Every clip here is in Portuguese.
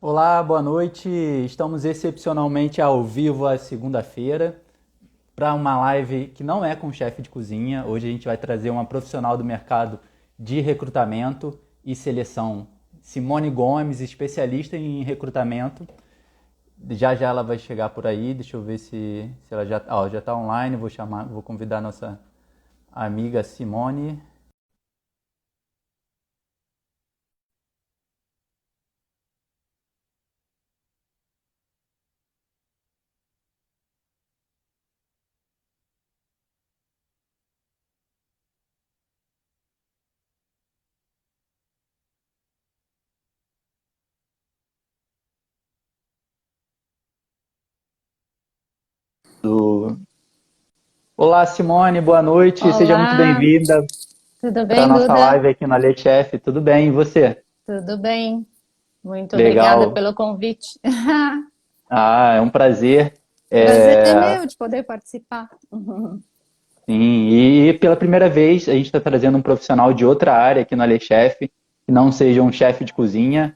Olá, boa noite. Estamos excepcionalmente ao vivo à segunda-feira para uma live que não é com chefe de cozinha. Hoje a gente vai trazer uma profissional do mercado de recrutamento e seleção, Simone Gomes, especialista em recrutamento. Já já ela vai chegar por aí. Deixa eu ver se ela já está online. Vou convidar a nossa amiga Simone. Do... Olá, Simone, boa noite. Seja muito Olá, bem-vinda tudo para a bem, nossa Duda? live aqui no Ale Chef. Tudo bem? E você? Tudo bem. Muito obrigada Legal. pelo convite. Ah, é um prazer. Prazer é É, meu de poder participar. sim, e pela primeira vez a gente está trazendo um profissional de outra área aqui no Ale Chef, que não seja um chefe de cozinha.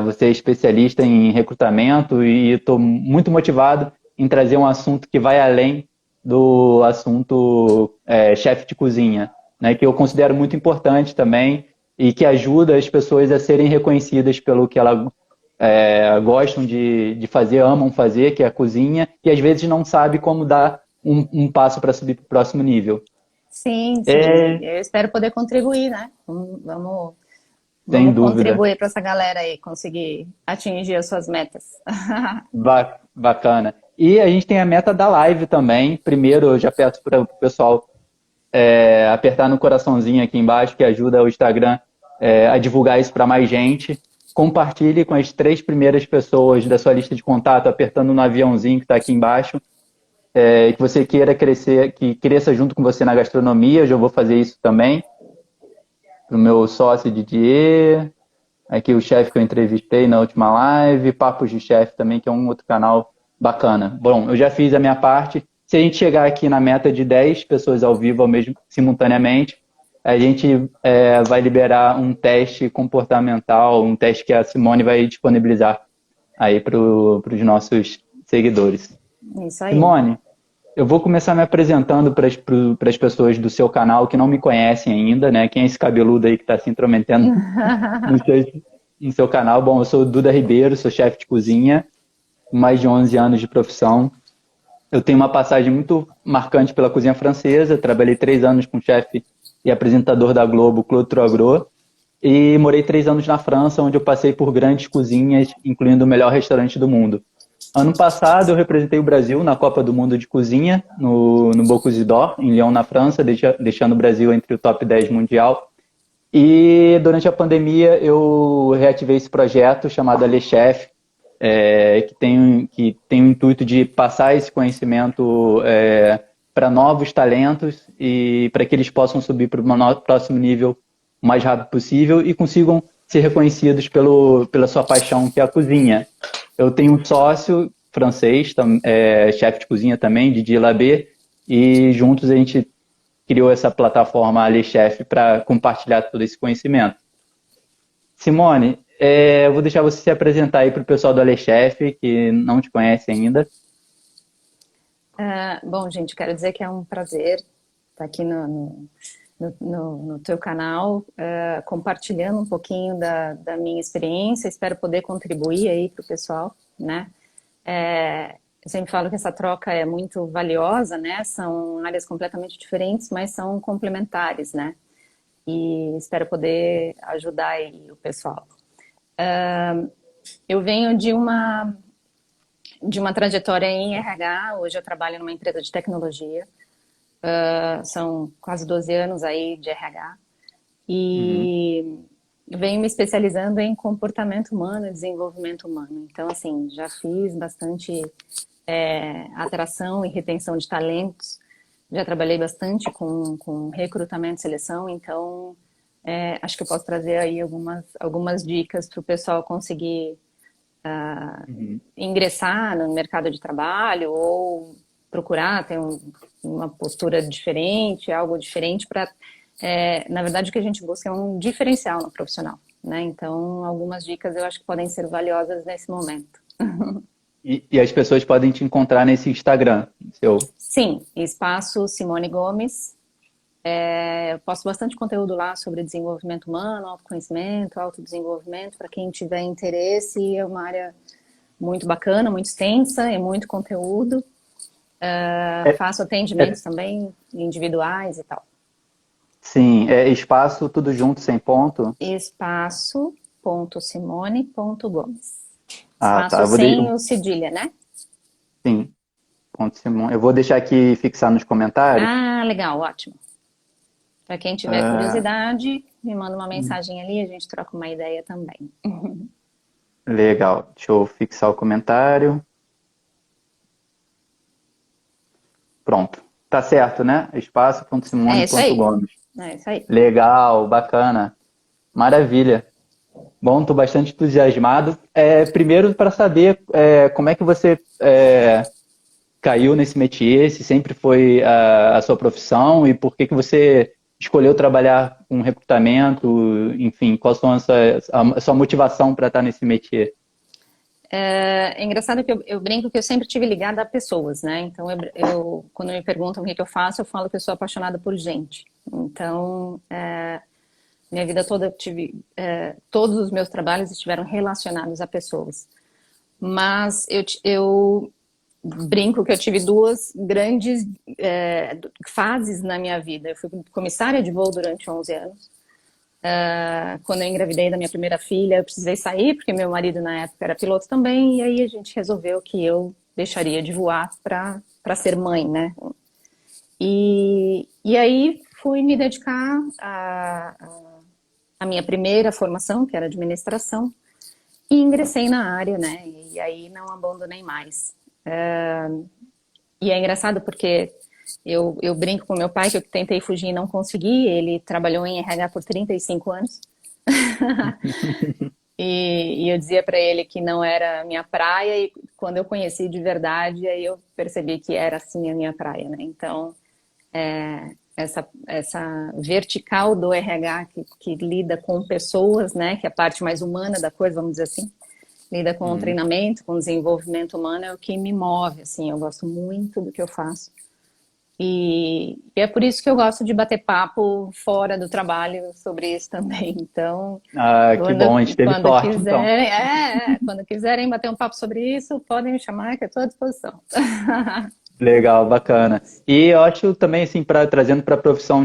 Você é especialista em recrutamento e estou muito motivado em trazer um assunto que vai além do assunto chefe de cozinha, né, que eu considero muito importante também e que ajuda as pessoas a serem reconhecidas pelo que elas gostam de fazer, amam fazer, que é a cozinha, e às vezes não sabe como dar um passo para subir para o próximo nível. Sim, sim. É, Eu espero poder contribuir, né? Vamos, sem vamos dúvida. contribuir para essa galera aí conseguir atingir as suas metas. Bacana. E a gente tem a meta da live também. Primeiro, eu já peço para o pessoal apertar no coraçãozinho aqui embaixo, que ajuda o Instagram a divulgar isso para mais gente. Compartilhe com as três primeiras pessoas da sua lista de contato, apertando no aviãozinho que está aqui embaixo. Que você queira crescer, que cresça junto com você na gastronomia. Eu já vou fazer isso também. Para o meu sócio Didier, aqui o chefe que eu entrevistei na última live, Papos de Chefe também, que é um outro canal bacana. Bom, eu já fiz a minha parte. Se a gente chegar aqui na meta de 10 pessoas ao vivo ao mesmo simultaneamente, a gente vai liberar um teste comportamental, um teste que a Simone vai disponibilizar aí para os nossos seguidores. Isso aí. Simone, eu vou começar me apresentando para as pessoas do seu canal que não me conhecem ainda, né? Quem é esse cabeludo aí que está se intrometendo no seu, no seu canal? Bom, eu sou o Duda Ribeiro, sou chefe de cozinha, com mais de 11 anos de profissão. Eu tenho uma passagem muito marcante pela cozinha francesa, trabalhei 3 anos com o chefe e apresentador da Globo, Claude Troisgros, e morei 3 anos na França, onde eu passei por grandes cozinhas, incluindo o melhor restaurante do mundo. Ano passado eu representei o Brasil na Copa do Mundo de Cozinha, no Bocuse d'Or, em Lyon, na França, deixando o Brasil entre o top 10 mundial. E durante a pandemia eu reativei esse projeto chamado Ale Chef, que tem o intuito de passar esse conhecimento para novos talentos e para que eles possam subir para o próximo nível o mais rápido possível e consigam ser reconhecidos pela sua paixão, que é a cozinha. Eu tenho um sócio francês, chefe de cozinha também, Didier Labé, e juntos a gente criou essa plataforma Ali Chef para compartilhar todo esse conhecimento. Simone, eu vou deixar você se apresentar aí para o pessoal do Ale Chef, que não te conhece ainda. Bom, gente, quero dizer que é um prazer estar aqui no teu canal, compartilhando um pouquinho da minha experiência. Espero poder contribuir aí para o pessoal, né? Eu sempre falo que essa troca é muito valiosa, né? São áreas completamente diferentes, mas são complementares, né? E espero poder ajudar aí o pessoal. Eu venho de uma trajetória em RH. Hoje eu trabalho numa empresa de tecnologia. São quase 12 anos aí de RH. Uhum. E venho me especializando em comportamento humano e desenvolvimento humano. Então, assim, já fiz bastante atração e retenção de talentos. Já trabalhei bastante com recrutamento e seleção, então acho que eu posso trazer aí algumas dicas para o pessoal conseguir Uhum. ingressar no mercado de trabalho ou procurar ter uma postura diferente, algo diferente para... na verdade, o que a gente busca é um diferencial no profissional. né? Então, algumas dicas eu acho que podem ser valiosas nesse momento. E as pessoas podem te encontrar nesse Instagram, seu. Sim, Espaço Simone Gomes. Eu posto bastante conteúdo lá sobre desenvolvimento humano, autoconhecimento, autodesenvolvimento. Para quem tiver interesse, é uma área muito bacana, muito extensa, é muito conteúdo. É, Faço é- atendimentos também individuais e tal. sim, é espaço tudo junto, sem ponto. Espaço.simone.gomes. Ah, tá. Espaço sem o cedilha, né? Sim, ponto Simone. Eu vou deixar aqui fixar nos comentários. Ah, legal, ótimo. Para quem tiver Ah, curiosidade, me manda uma mensagem ali, a gente troca uma ideia também. legal. Deixa eu fixar o comentário. Pronto. Tá certo, né? É isso aí. Espaço.simone.gomes. É isso aí. Legal, bacana. Maravilha. Bom, estou bastante entusiasmado. Primeiro, para saber como é que você caiu nesse métier, se sempre foi a sua profissão e por que você escolheu trabalhar com recrutamento, enfim, quais são a sua motivação para estar nesse métier? É engraçado que eu brinco que eu sempre tive ligada a pessoas, né? Então, quando me perguntam o que eu faço, eu falo que eu sou apaixonada por gente. Então, minha vida toda eu tive, todos os meus trabalhos estiveram relacionados a pessoas. Mas eu brinco que eu tive duas grandes fases na minha vida. Eu fui comissária de voo durante 11 anos. Quando eu engravidei da minha primeira filha, eu precisei sair, porque meu marido na época era piloto também, e aí a gente resolveu que eu deixaria de voar para ser mãe, né? E aí fui me dedicar à minha primeira formação, que era administração, e ingressei na área, né? E aí não abandonei mais. E é engraçado porque eu brinco com meu pai que eu tentei fugir e não consegui. Ele trabalhou em RH por 35 anos. E eu dizia para ele que não era a minha praia, e quando eu conheci de verdade, aí eu percebi que era sim a minha praia, né? Então, essa vertical do RH que lida com pessoas, né? Que é a parte mais humana da coisa, vamos dizer assim, lida com o Uhum. treinamento, com o desenvolvimento humano, é o que me move, assim, eu gosto muito do que eu faço. E é por isso que eu gosto de bater papo fora do trabalho sobre isso também. Então, Ah, que bom, a gente teve quando sorte, então. quiserem, quando quiserem bater um papo sobre isso, podem me chamar que eu estou à disposição. Legal, bacana. E eu acho também, assim, trazendo para a profissão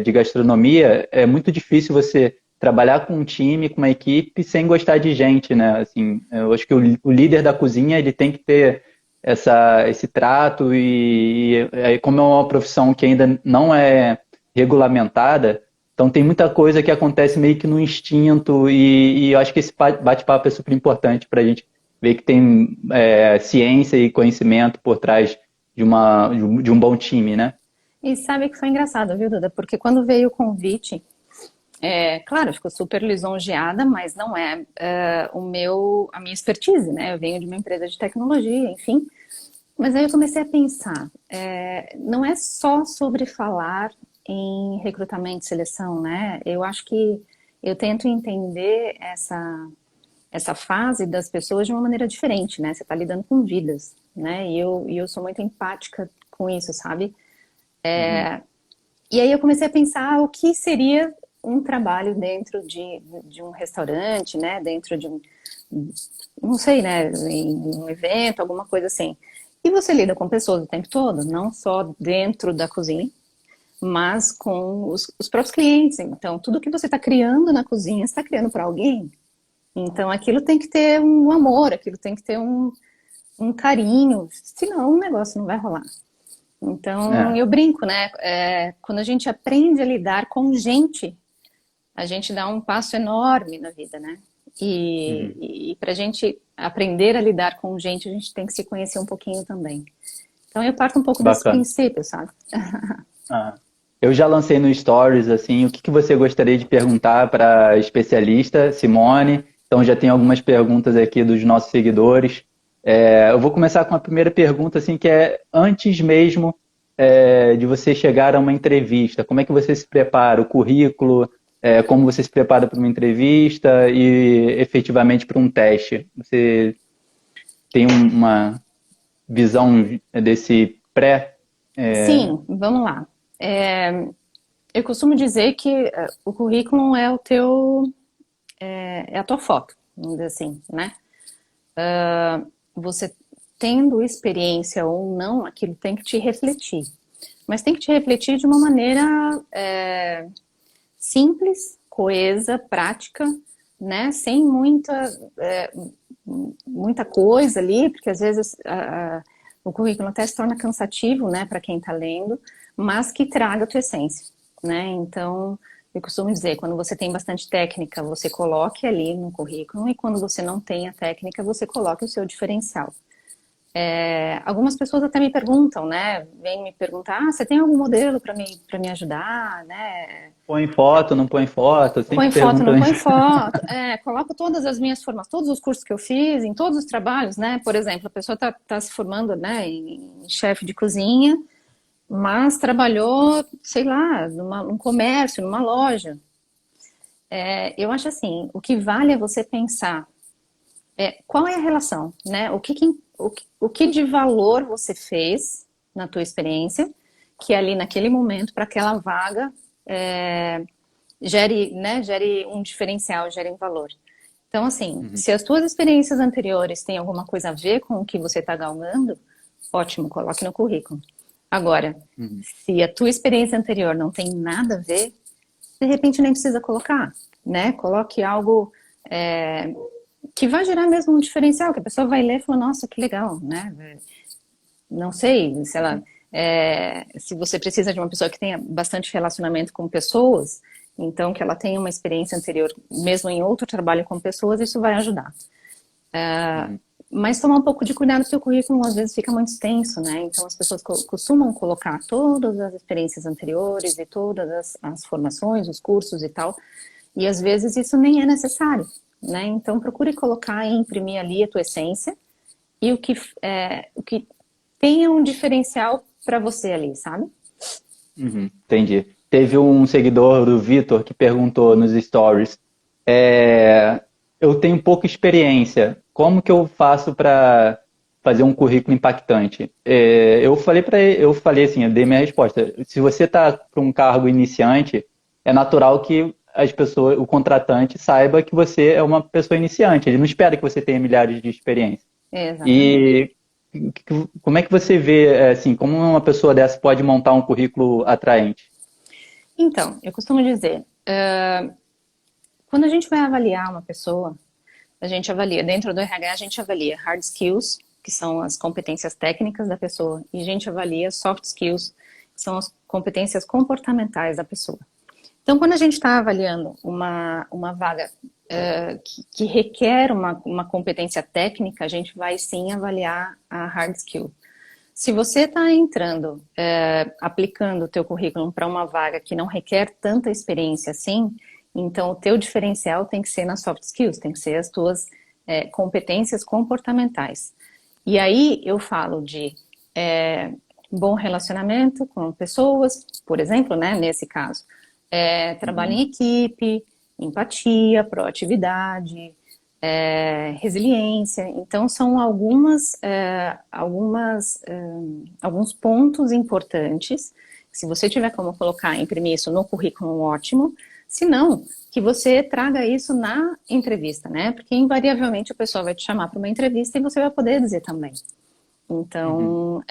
de gastronomia, é muito difícil você trabalhar com um time, com uma equipe, sem gostar de gente, né? Assim, eu acho que o líder da cozinha, ele tem que ter esse trato como é uma profissão que ainda não é regulamentada, então tem muita coisa que acontece meio que no instinto e eu acho que esse bate-papo é super importante para a gente ver que tem ciência e conhecimento por trás de um bom time, né? E sabe que foi engraçado, viu, Duda? Porque quando veio o convite, claro, eu fico super lisonjeada, mas não é a minha expertise, né? Eu venho de uma empresa de tecnologia, enfim. Mas aí eu comecei a pensar, não é só sobre falar em recrutamento e seleção, né? Eu acho que eu tento entender essa fase das pessoas de uma maneira diferente, né? Você está lidando com vidas, né? E eu sou muito empática com isso, sabe? Uhum. E aí eu comecei a pensar o que seria um trabalho dentro de um restaurante, né? Dentro de não sei, né? Em um evento, alguma coisa assim. E você lida com pessoas o tempo todo, não só dentro da cozinha, mas com os próprios clientes. Então, tudo que você está criando na cozinha, você está criando para alguém. Então, aquilo tem que ter um amor, aquilo tem que ter um carinho, senão o negócio não vai rolar. Então, É, eu brinco, né? Quando a gente aprende a lidar com gente, a gente dá um passo enorme na vida, né? uhum. E para a gente aprender a lidar com gente, a gente tem que se conhecer um pouquinho também. Então, eu parto um pouco desse Bacana. princípio, sabe? Ah. Eu já lancei no Stories, assim, o que que você gostaria de perguntar para a especialista, Simone? Então já tem algumas perguntas aqui dos nossos seguidores. Eu vou começar com a primeira pergunta, assim, que é antes mesmo de você chegar a uma entrevista, como é que você se prepara? O currículo, como você se prepara para uma entrevista e efetivamente para um teste? Você tem uma visão desse pré? Sim, vamos lá. Eu costumo dizer que o currículo é o teu, é a tua foto, vamos dizer assim, né? Você tendo experiência ou não, aquilo tem que te refletir. Mas tem que te refletir de uma maneira simples, coesa, prática, né? Sem muita coisa ali, porque às vezes o currículo até se torna cansativo, né, para quem está lendo, mas que traga a tua essência, né? Então, eu costumo dizer, quando você tem bastante técnica, você coloque ali no currículo, e quando você não tem a técnica, você coloque o seu diferencial. Algumas pessoas até me perguntam, né? Vêm me perguntar, você tem algum modelo para me ajudar, né? Põe foto, não põe foto? Sempre Põe foto, não perguntam põe isso. foto. Coloco todas as minhas formações, todos os cursos que eu fiz, em todos os trabalhos, né? Por exemplo, a pessoa está se formando, né, em chefe de cozinha, mas trabalhou, sei lá, num comércio, numa loja. Eu acho assim, o que vale é você pensar qual é a relação, né? O que de valor você fez na tua experiência, que ali naquele momento, para aquela vaga, gere um diferencial, gere um valor. Então, assim, Uhum, se as tuas experiências anteriores têm alguma coisa a ver com o que você está galgando, ótimo, coloque no currículo. Agora, uhum, se a tua experiência anterior não tem nada a ver, de repente nem precisa colocar, né? Coloque algo que vai gerar mesmo um diferencial, que a pessoa vai ler e fala, nossa, que legal, né? Não sei, se ela, uhum, se você precisa de uma pessoa que tenha bastante relacionamento com pessoas, então que ela tenha uma experiência anterior, mesmo em outro trabalho com pessoas, isso vai ajudar. uhum. Mas tomar um pouco de cuidado, porque o currículo às vezes fica muito extenso, né? Então as pessoas costumam colocar todas as experiências anteriores e todas as formações, os cursos e tal, e às vezes isso nem é necessário, né? Então procure colocar e imprimir ali a tua essência e o que tenha um diferencial para você ali, sabe? Uhum, entendi. Teve um seguidor do Vitor que perguntou nos stories: eu tenho pouca experiência, como que eu faço para fazer um currículo impactante? Eu falei para ele, eu falei assim, eu dei minha resposta. Se você está para um cargo iniciante, é natural que as pessoas, o contratante saiba que você é uma pessoa iniciante. Ele não espera que você tenha milhares de experiência. Exatamente. E como é que você vê, assim, como uma pessoa dessa pode montar um currículo atraente? Então, eu costumo dizer, quando a gente vai avaliar uma pessoa, a gente avalia, dentro do RH, a gente avalia hard skills, que são as competências técnicas da pessoa, e a gente avalia soft skills, que são as competências comportamentais da pessoa. Então, quando a gente está avaliando uma vaga que requer uma competência técnica, a gente vai sim avaliar a hard skill. Se você está entrando, aplicando o teu currículo para uma vaga que não requer tanta experiência assim, então o teu diferencial tem que ser nas soft skills, tem que ser as tuas competências comportamentais. E aí eu falo de bom relacionamento com pessoas, por exemplo, né, nesse caso, trabalho Uhum, em equipe, empatia, proatividade, resiliência. Então, são alguns pontos importantes. Se você tiver como colocar, imprimir isso no currículo, ótimo. Se não, que você traga isso na entrevista, né? Porque invariavelmente a pessoa vai te chamar para uma entrevista e você vai poder dizer também. uhum, Então,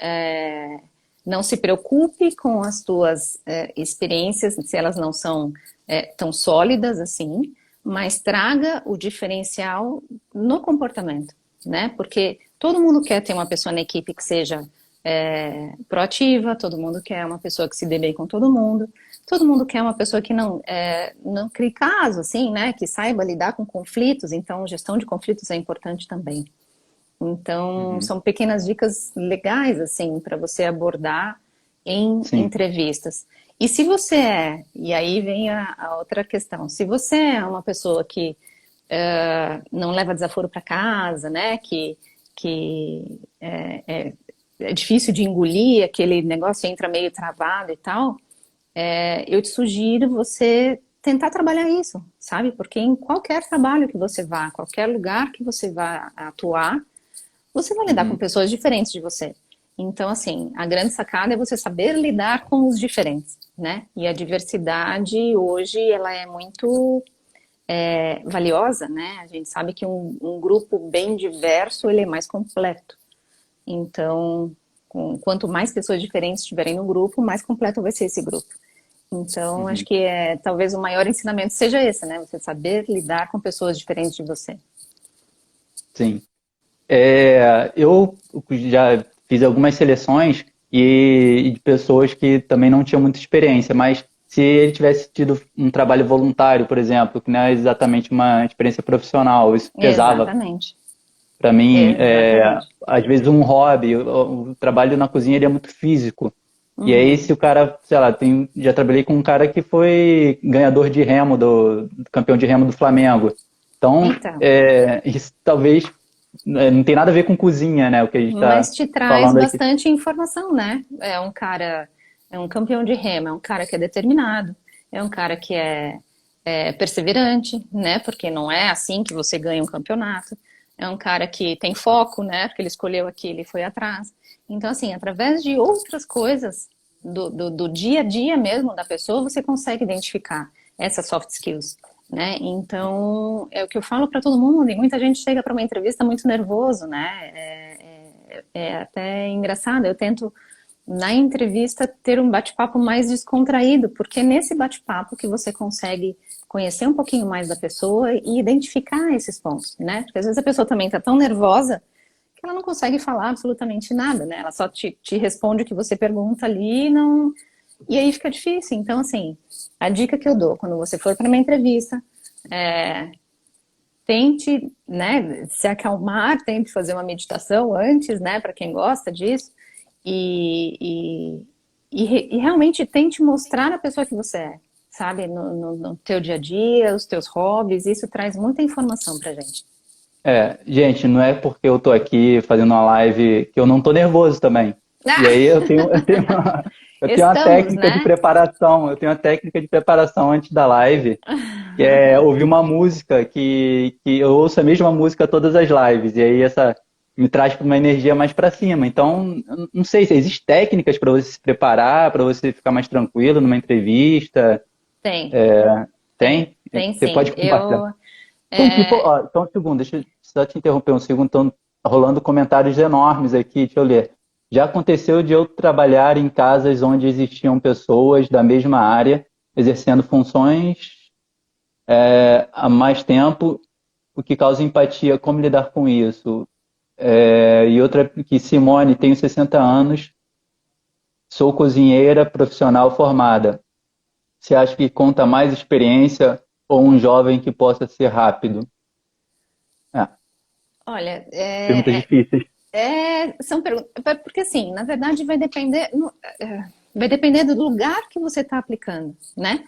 não se preocupe com as tuas experiências, se elas não são tão sólidas assim, mas traga o diferencial no comportamento, né? Porque todo mundo quer ter uma pessoa na equipe que seja proativa, todo mundo quer uma pessoa que se dê bem com todo mundo quer uma pessoa que não crie caso, assim, né? Que saiba lidar com conflitos, então gestão de conflitos é importante também. Então, uhum. são pequenas dicas legais, assim, para você abordar em Sim. entrevistas. E se você e aí vem a outra questão, se você é uma pessoa que não leva desaforo para casa, né, que é difícil de engolir, aquele negócio entra meio travado e tal, eu te sugiro você tentar trabalhar isso, sabe? Porque em qualquer trabalho que você vá, qualquer lugar que você vá atuar, você vai lidar com Uhum. pessoas diferentes de você. Então, assim, a grande sacada é você saber lidar com os diferentes, né? E a diversidade hoje, ela é muito valiosa, né? A gente sabe que um grupo bem diverso, ele é mais completo. Então, quanto mais pessoas diferentes estiverem no grupo, mais completo vai ser esse grupo. Então, acho Uhum. que talvez o maior ensinamento seja esse, né? Você saber lidar com pessoas diferentes de você. Sim. Eu já fiz algumas seleções e de pessoas que também não tinham muita experiência, mas se ele tivesse tido um trabalho voluntário, por exemplo, que não é exatamente uma experiência profissional, isso pesava Exatamente. para mim. Exatamente. Às vezes um hobby, o trabalho na cozinha ele é muito físico. E aí Uhum. se o cara, sei lá, já trabalhei com um cara que foi ganhador de remo, do campeão de remo do Flamengo. Então, Então, isso talvez não tem nada a ver com cozinha, né? O que a gente está mas te traz falando aqui. bastante informação, né? É um cara, é um campeão de remo, é um cara que é determinado, é um cara que é perseverante, né? Porque não é assim que você ganha um campeonato. É um cara que tem foco, né? Porque ele escolheu aquilo e foi atrás. Então, assim, através de outras coisas do dia a dia mesmo da pessoa, você consegue identificar essas soft skills, né? Então, é o que eu falo para todo mundo, e muita gente chega para uma entrevista muito nervoso, né? É até engraçado, eu tento na entrevista ter um bate-papo mais descontraído, porque é nesse bate-papo que você consegue conhecer um pouquinho mais da pessoa e identificar esses pontos, né? Porque às vezes a pessoa também está tão nervosa que ela não consegue falar absolutamente nada, né? Ela só te responde o que você pergunta ali e aí fica difícil. Então, assim, a dica que eu dou quando você for para uma entrevista é tente, né, se acalmar, tente fazer uma meditação antes, né, para quem gosta disso, e realmente tente mostrar a pessoa que você é, sabe, no teu dia a dia, os teus hobbies, isso traz muita informação pra gente. Gente, não é porque eu tô aqui fazendo uma live que eu não tô nervoso também. E aí eu tenho uma Estamos, técnica de né? preparação, eu tenho uma técnica de preparação antes da live, que é ouvir uma música que eu ouço a mesma música todas as lives, e aí essa me traz para uma energia mais para cima. Então, eu não sei se existem técnicas para você se preparar, para você ficar mais tranquilo numa entrevista. Tem, tem Você sim. pode compartilhar. Então, um segundo, deixa eu só te interromper um segundo. Estão rolando comentários enormes aqui, deixa eu ler. Já aconteceu de eu trabalhar em casas onde existiam pessoas da mesma área, exercendo funções há mais tempo, o que causa empatia. Como lidar com isso? E outra que Simone, tenho 60 anos, sou cozinheira profissional formada. Você acha que conta mais experiência ou um jovem que possa ser rápido? É, Olha, perguntas difíceis. são perguntas, porque assim, na verdade vai depender do lugar que você está aplicando, né?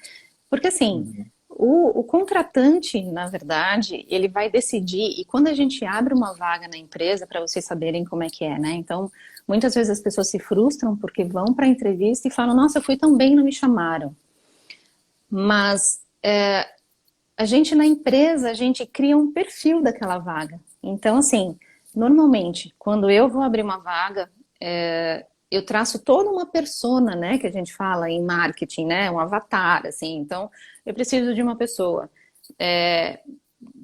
Porque assim, Uhum. o contratante, na verdade, ele vai decidir, e quando a gente abre uma vaga na empresa, para vocês saberem como é que é, né? Então, muitas vezes as pessoas se frustram porque vão para a entrevista e falam, nossa, eu fui tão bem, não me chamaram. Mas a gente na empresa, a gente cria um perfil daquela vaga. Então, assim, normalmente, quando eu vou abrir uma vaga, eu traço toda uma persona, né, que a gente fala em marketing, né, um avatar, assim. Então, eu preciso de uma pessoa,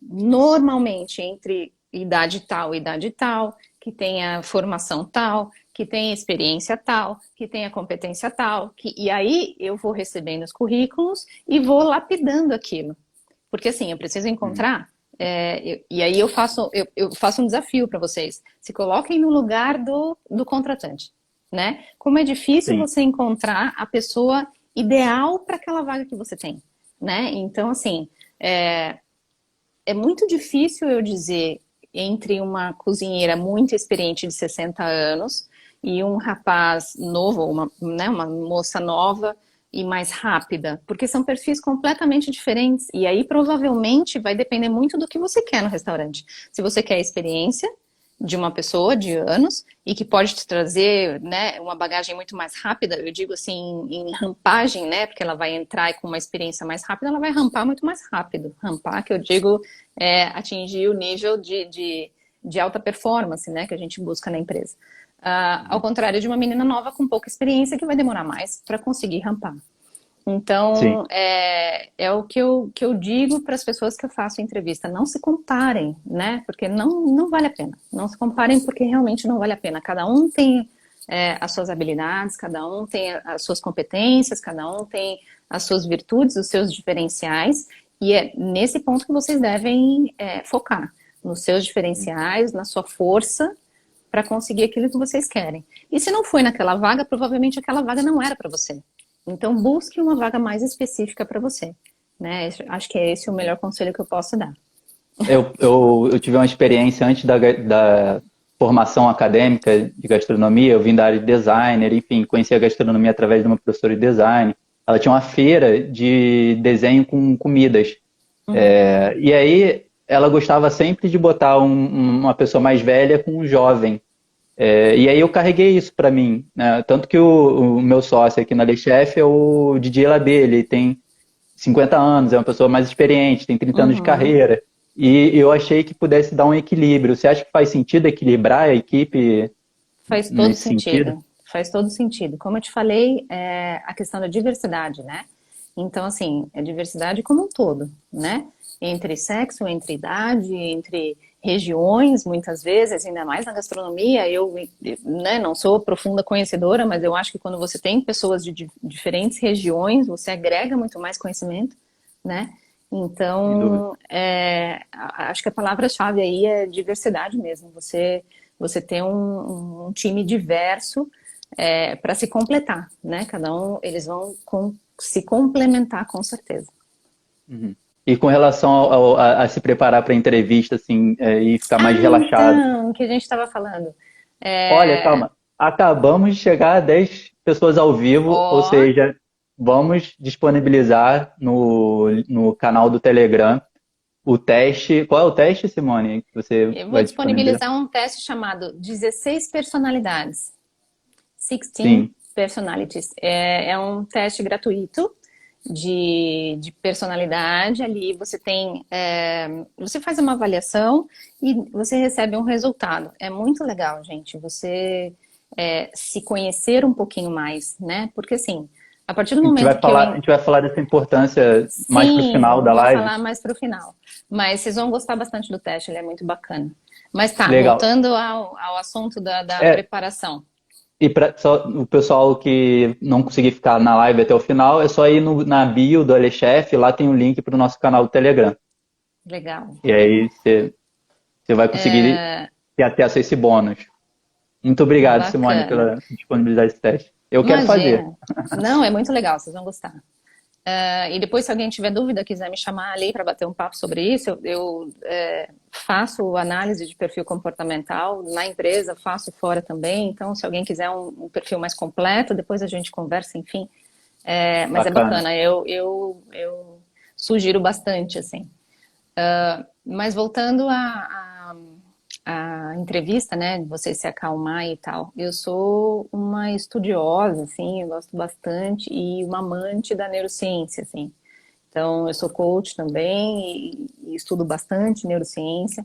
normalmente entre idade tal, que tenha formação tal, que tenha experiência tal, que tenha competência tal, e aí eu vou recebendo os currículos e vou lapidando aquilo. Porque assim, eu preciso Uhum. encontrar. E aí eu faço um desafio para vocês. Se coloquem no lugar do contratante, né? Como é difícil Sim, você encontrar a pessoa ideal para aquela vaga que você tem, né? Então, assim, é muito difícil eu dizer entre uma cozinheira muito experiente de 60 anos e um rapaz novo, uma moça nova e mais rápida, porque são perfis completamente diferentes. E aí provavelmente vai depender muito do que você quer no restaurante. Se você quer experiência, de uma pessoa de anos e que pode te trazer, né, uma bagagem muito mais rápida, eu digo assim, em rampagem, né, porque ela vai entrar com uma experiência mais rápida, ela vai rampar muito mais rápido. Rampar, que eu digo, é atingir o nível de alta performance, né, que a gente busca na empresa. Ao contrário de uma menina nova com pouca experiência que vai demorar mais para conseguir rampar. Sim. Então, é o que eu digo para as pessoas que eu faço entrevista. Não se comparem, né? Porque não vale a pena. Não se comparem porque realmente não vale a pena. Cada um tem as suas habilidades, cada um tem as suas competências, cada um tem as suas virtudes, os seus diferenciais. E é nesse ponto que vocês devem focar. Nos seus diferenciais, na sua força para conseguir aquilo que vocês querem. E se não foi naquela vaga, provavelmente aquela vaga não era para você. Então, busque uma vaga mais específica para você. Né? Acho que é esse o melhor conselho que eu posso dar. Eu tive uma experiência antes da formação acadêmica de gastronomia, eu vim da área de designer, enfim, conheci a gastronomia através de uma professora de design. Ela tinha uma feira de desenho com comidas. E aí ela gostava sempre de botar uma pessoa mais velha com um jovem. E aí eu carreguei isso para mim, né? Tanto que o meu sócio aqui na Le Chef é o Didier Labé, ele tem 50 anos, é uma pessoa mais experiente, tem 30 anos de Uhum. carreira. E eu achei que pudesse dar um equilíbrio. Você acha que faz sentido equilibrar a equipe Faz todo nesse sentido? sentido. Faz todo sentido. Como eu te falei, é a questão da diversidade, né? Então, assim, é diversidade como um todo, né? Entre sexo, entre idade, entre regiões, muitas vezes, ainda mais na gastronomia. Eu, né, não sou profunda conhecedora, mas eu acho que quando você tem pessoas de diferentes regiões, você agrega muito mais conhecimento, né? Sem dúvida. Então, acho que a palavra-chave aí é diversidade mesmo. Você ter um time diverso para se completar, né? Cada um, eles vão se complementar com certeza. Uhum. E com relação a se preparar para a entrevista, assim, e ficar mais Ah, relaxado. então, o que a gente estava falando. Olha, É, calma. Acabamos de chegar a 10 pessoas ao vivo, ou ó, seja, vamos disponibilizar no canal do Telegram o teste. Qual é o teste, Simone, que você eu vou vai disponibilizar? disponibilizar um teste chamado 16 personalidades. 16 Sim. personalities. É um teste gratuito de personalidade. Ali você tem, você faz uma avaliação e você recebe um resultado. É muito legal, gente. Você se conhecer um pouquinho mais, né? Porque assim, a partir do momento que A gente vai falar dessa importância mais para o final sim, da vou live. falar mais para o final. Mas vocês vão gostar bastante do teste, ele é muito bacana. Mas tá, Legal. voltando ao assunto da É, preparação. e para o pessoal que não conseguir ficar na live até o final, é só ir na bio do Alechef, lá tem o link para o nosso canal do Telegram. Legal. E aí você vai conseguir ter acesso a esse bônus. Muito obrigado, Simone, Bacana. pela disponibilidade desse teste. Eu quero fazer. Imagina. Não, é muito legal, vocês vão gostar. E depois, se alguém tiver dúvida, quiser me chamar ali para bater um papo sobre isso, eu faço análise de perfil comportamental na empresa, faço fora também. Então, se alguém quiser um perfil mais completo, depois a gente conversa, enfim. Mas é Bacana. bacana, eu sugiro bastante, assim. Mas voltando à entrevista, né, de você se acalmar e tal, eu sou uma estudiosa, assim, eu gosto bastante e uma amante da neurociência, assim. Então, eu sou coach também e estudo bastante neurociência,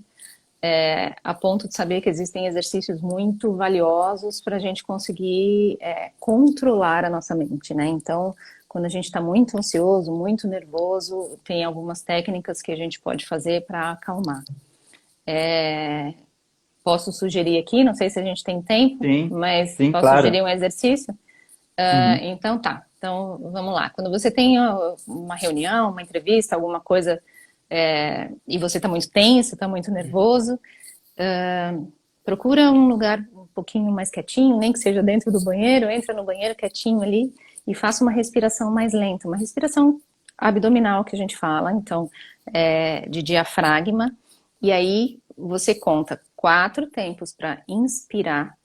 a ponto de saber que existem exercícios muito valiosos para a gente conseguir controlar a nossa mente, né? Então, quando a gente está muito ansioso, muito nervoso, tem algumas técnicas que a gente pode fazer para acalmar. Posso sugerir aqui, não sei se a gente tem tempo, Sim, mas sim, posso claro. sugerir um exercício? Uhum. Então tá. Então vamos lá. Quando você tem uma reunião, uma entrevista, alguma coisa, e você está muito tenso, está muito nervoso, procura um lugar um pouquinho mais quietinho, nem que seja dentro do banheiro, entra no banheiro quietinho ali e faça uma respiração mais lenta, uma respiração abdominal que a gente fala, então, de diafragma. E aí você conta 4 tempos para inspirar,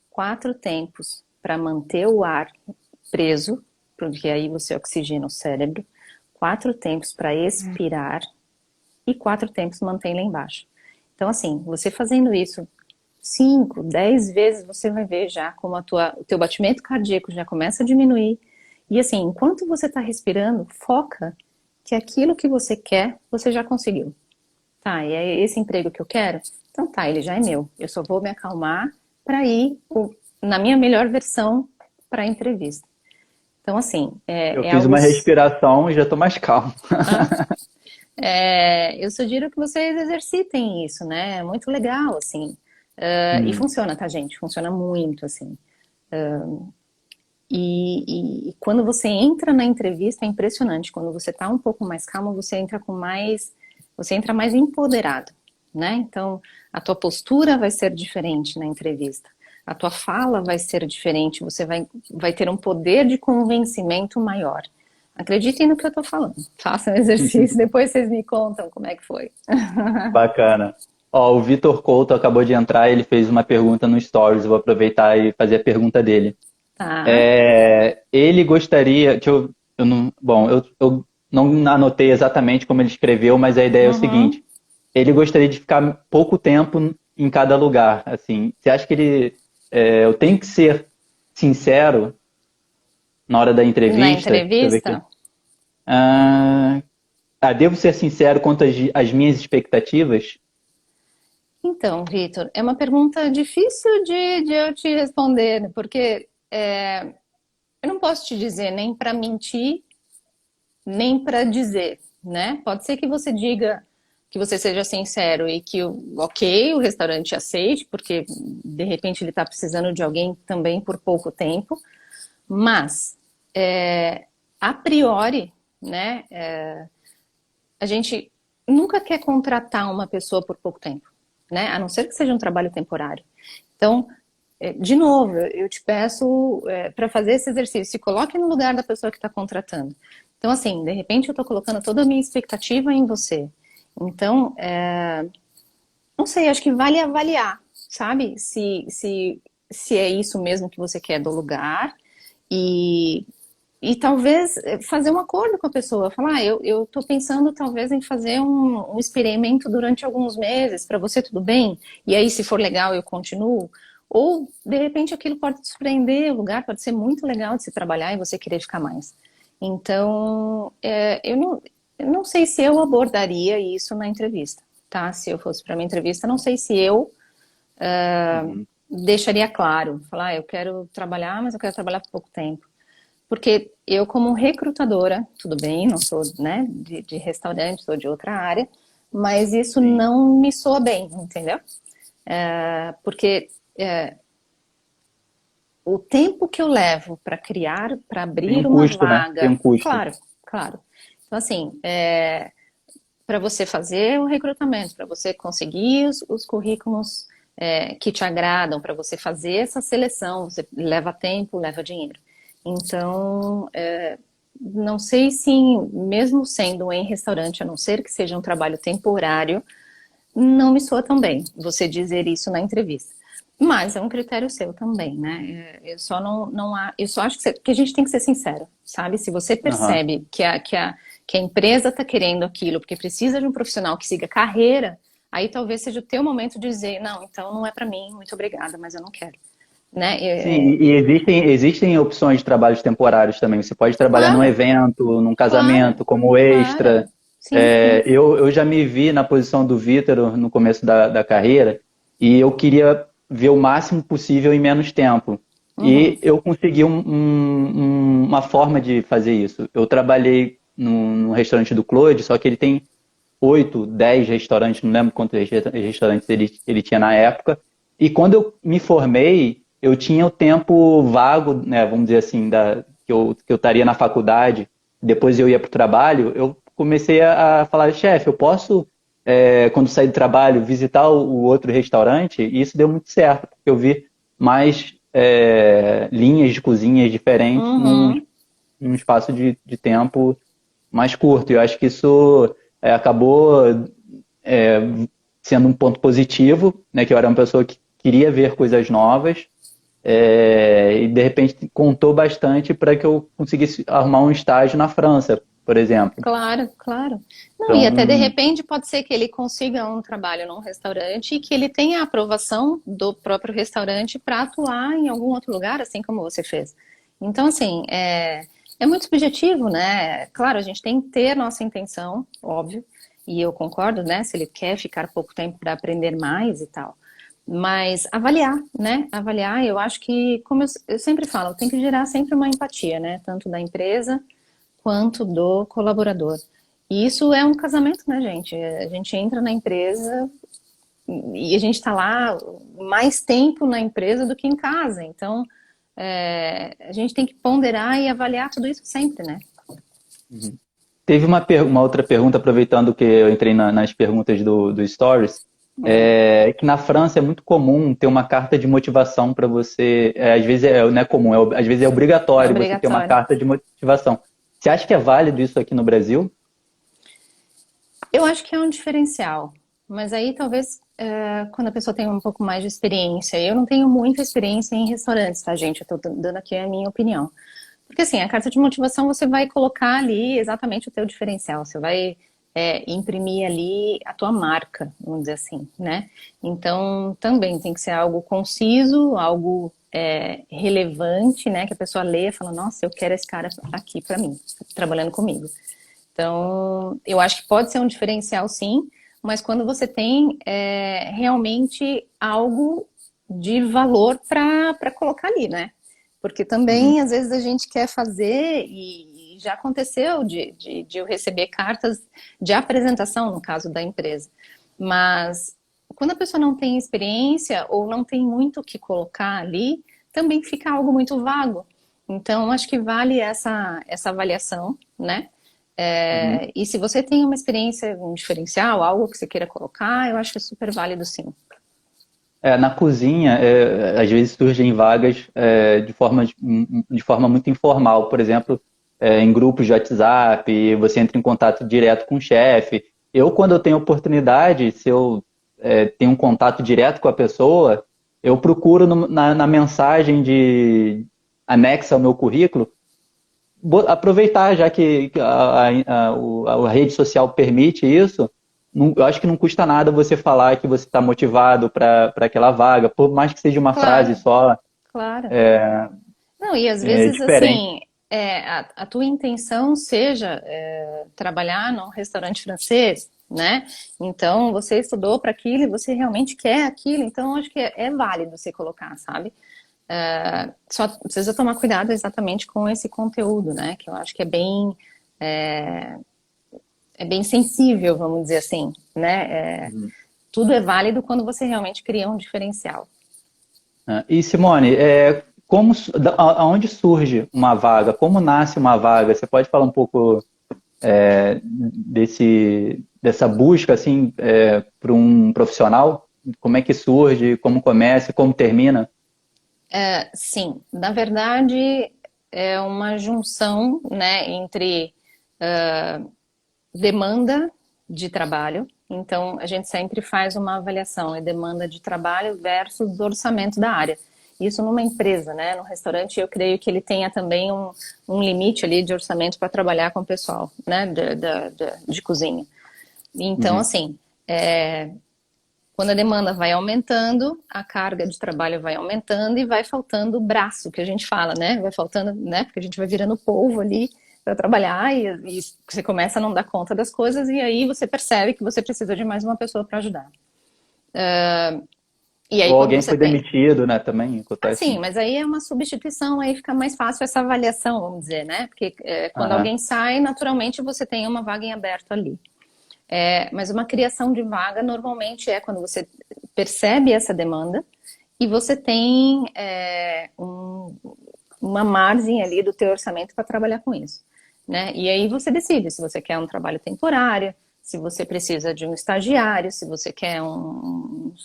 4 tempos para manter o ar preso, porque aí você oxigena o cérebro, 4 tempos para expirar e 4 tempos mantém lá embaixo. Então, assim, você fazendo isso 5, 10 vezes, você vai ver já como o teu batimento cardíaco já começa a diminuir. E assim, enquanto você está respirando, foca que aquilo que você quer, você já conseguiu. Tá, e é esse emprego que eu quero? Então tá, ele já é meu. Eu só vou me acalmar para ir na minha melhor versão para a entrevista. Então, assim, Eu é fiz algo. uma respiração e já estou mais calmo. Ah, eu sugiro que vocês exercitem isso, né? É muito legal, assim. E Hum. funciona, tá, gente? Funciona muito, assim. E quando você entra na entrevista, é impressionante. Quando você tá um pouco mais calmo, você entra mais empoderado, né? Então, a tua postura vai ser diferente na entrevista. A tua fala vai ser diferente. Você vai ter um poder de convencimento maior. Acreditem no que eu tô falando. Façam o exercício, depois vocês me contam como é que foi. Bacana. Ó, o Vitor Couto acabou de entrar, ele fez uma pergunta no Stories, eu vou aproveitar e fazer a pergunta dele. Tá? Ele gostaria, eu não, bom, eu não anotei exatamente como ele escreveu, mas a ideia é o Uhum. seguinte: ele gostaria de ficar pouco tempo em cada lugar. Assim, você acha que eu tenho que ser sincero na hora da Na entrevista? Deixa eu ver aqui. entrevista? Ah, devo ser sincero quanto às minhas expectativas? Então, Vitor, é uma pergunta difícil de eu te responder, né? Porque eu não posso te dizer nem para mentir, nem para dizer, né? Pode ser que você diga que você seja sincero e que, ok, o restaurante aceite, porque de repente ele está precisando de alguém também por pouco tempo, mas a priori, né? A gente nunca quer contratar uma pessoa por pouco tempo, né? A não ser que seja um trabalho temporário. Então, de novo, eu te peço para fazer esse exercício, se coloque no lugar da pessoa que está contratando. Então, assim, de repente eu estou colocando toda a minha expectativa em você. Então, não sei, acho que vale avaliar, sabe? Se é isso mesmo que você quer do lugar e e talvez fazer um acordo com a pessoa, falar, eu tô pensando talvez em fazer um experimento durante alguns meses, para você tudo bem? E aí, se for legal, eu continuo. Ou, de repente, aquilo pode te surpreender, o lugar pode ser muito legal de se trabalhar e você querer ficar mais. Então, eu não sei se eu abordaria isso na entrevista, tá? Se eu fosse para minha entrevista, não sei se eu Uhum. deixaria claro, falar, eu quero trabalhar, mas eu quero trabalhar por pouco tempo. Porque eu, como recrutadora, tudo bem, não sou, né, de restaurante, sou de outra área, mas isso Sim. não me soa bem, entendeu? Porque o tempo que eu levo para criar, para Tem um abrir uma custo, né? Tem vaga, um custo. claro, claro. Então, assim, para você fazer o recrutamento, para você conseguir os currículos que te agradam, para você fazer essa seleção, você leva tempo, leva dinheiro. Então, não sei se, mesmo sendo em restaurante, a não ser que seja um trabalho temporário, não me soa tão bem você dizer isso na entrevista. Mas é um critério seu também, né? Eu só eu só acho que a gente tem que ser sincero, sabe? Se você Aham. percebe que a empresa está querendo aquilo, porque precisa de um profissional que siga carreira, aí talvez seja o teu momento de dizer, não, então não é para mim, muito obrigada, mas eu não quero, né? Sim, e existem opções de trabalhos temporários também. Você pode trabalhar num Claro, evento, num claro, casamento, como claro. extra. Sim, sim. Eu já me vi na posição do Vitor no começo da carreira e eu queria ver o máximo possível em menos tempo. Uhum, E eu consegui uma forma de fazer isso. Eu trabalhei no restaurante do Claude, só que ele tem 8, 10 restaurantes, não lembro quantos restaurantes ele tinha na época. E quando eu me formei, eu tinha o tempo vago, né, vamos dizer assim, que eu estaria na faculdade, depois eu ia para o trabalho, eu comecei a falar, chefe, eu posso, quando sair do trabalho, visitar o outro restaurante? E isso deu muito certo, porque eu vi mais linhas de cozinhas diferentes uhum, num espaço de tempo mais curto. E eu acho que isso acabou é, sendo um ponto positivo, né? Que eu era uma pessoa que queria ver coisas novas e de repente contou bastante para que eu conseguisse arrumar um estágio na França. por exemplo. Claro, claro. Não, e até de Então, repente pode ser que ele consiga um trabalho num restaurante e que ele tenha a aprovação do próprio restaurante para atuar em algum outro lugar, assim como você fez. Então, assim, é muito subjetivo, né? Claro, a gente tem que ter nossa intenção, óbvio, e eu concordo, né? Se ele quer ficar pouco tempo para aprender mais e tal. Mas avaliar, né? Avaliar, eu acho que, como eu sempre falo, tem que gerar sempre uma empatia, né? Tanto da empresa quanto do colaborador. E isso é um casamento, né, gente? A gente entra na empresa e a gente está lá mais tempo na empresa do que em casa. Então, a gente tem que ponderar e avaliar tudo isso sempre, né? teve uma outra pergunta, aproveitando que eu entrei nas perguntas do Stories, que na França é muito comum ter uma carta de motivação para você. Às vezes não é comum, às vezes é É obrigatório você ter uma obrigatório. carta de motivação. Você acha que é válido isso aqui no Brasil? Eu acho que é um diferencial, mas aí talvez quando a pessoa tem um pouco mais de experiência. Eu não tenho muita experiência em restaurantes, tá, gente? Eu tô dando aqui a minha opinião. Porque assim, a carta de motivação você vai colocar ali exatamente o teu diferencial, você vai imprimir ali a tua marca, vamos dizer assim, né? Então também tem que ser algo conciso, algo relevante, né? Que a pessoa leia e fala, nossa, eu quero esse cara aqui para mim, trabalhando comigo. Então, eu acho que pode ser um diferencial, sim, mas quando você tem realmente algo de valor para colocar ali, né? Porque Uhum. também, às vezes, a gente quer fazer, e já aconteceu de eu receber cartas de apresentação, no caso da empresa. Mas quando a pessoa não tem experiência ou não tem muito o que colocar ali, também fica algo muito vago. Então, acho que vale essa avaliação, né? Uhum. E se você tem uma experiência, um diferencial, algo que você queira colocar, eu acho que é super válido, sim. Na cozinha, às vezes surgem vagas de forma muito informal. Por exemplo, em grupos de WhatsApp, você entra em contato direto com o chefe. Eu, quando eu tenho oportunidade, se eu tenho um contato direto com a pessoa, eu procuro na mensagem anexa ao meu currículo, aproveitar, já que a rede social permite isso. Eu acho que não custa nada você falar que você está motivado para aquela vaga, por mais que seja uma frase Claro, só, claro. Não, e às é vezes, diferente. assim, a tua intenção seja trabalhar num restaurante francês, né? Então, você estudou para aquilo e você realmente quer aquilo, então acho que é válido você colocar, sabe? Só precisa tomar cuidado exatamente com esse conteúdo, né? Que eu acho que é, é bem sensível, vamos dizer assim, né? Tudo é válido quando você realmente cria um diferencial. E Simone, aonde surge uma vaga? Como nasce uma vaga? Você pode falar um pouco dessa busca assim para um profissional? Como é que surge? Como começa? Como termina? Sim, na verdade é uma junção, né, entre demanda de trabalho. Então, a gente sempre faz uma avaliação, é demanda de trabalho versus orçamento da área. Isso numa empresa, né? No restaurante, eu creio que ele tenha também um limite ali de orçamento para trabalhar com o pessoal, né? De cozinha. Então, Uhum. assim, quando a demanda vai aumentando, a carga de trabalho vai aumentando e vai faltando o braço, que a gente fala, né? Vai faltando, né? Porque a gente vai virando polvo ali para trabalhar e você começa a não dar conta das coisas e aí você percebe que você precisa de mais uma pessoa para ajudar. E aí Ou quando alguém você foi tem, demitido, né? Também acontece sim, muito. mas aí é uma substituição, aí fica mais fácil essa avaliação, vamos dizer, né? Porque quando Aham. alguém sai, naturalmente você tem uma vaga em aberto ali. Mas uma criação de vaga normalmente é quando você percebe essa demanda e você tem uma margem ali do teu orçamento para trabalhar com isso, né? E aí você decide se você quer um trabalho temporário, se você precisa de um estagiário, se você quer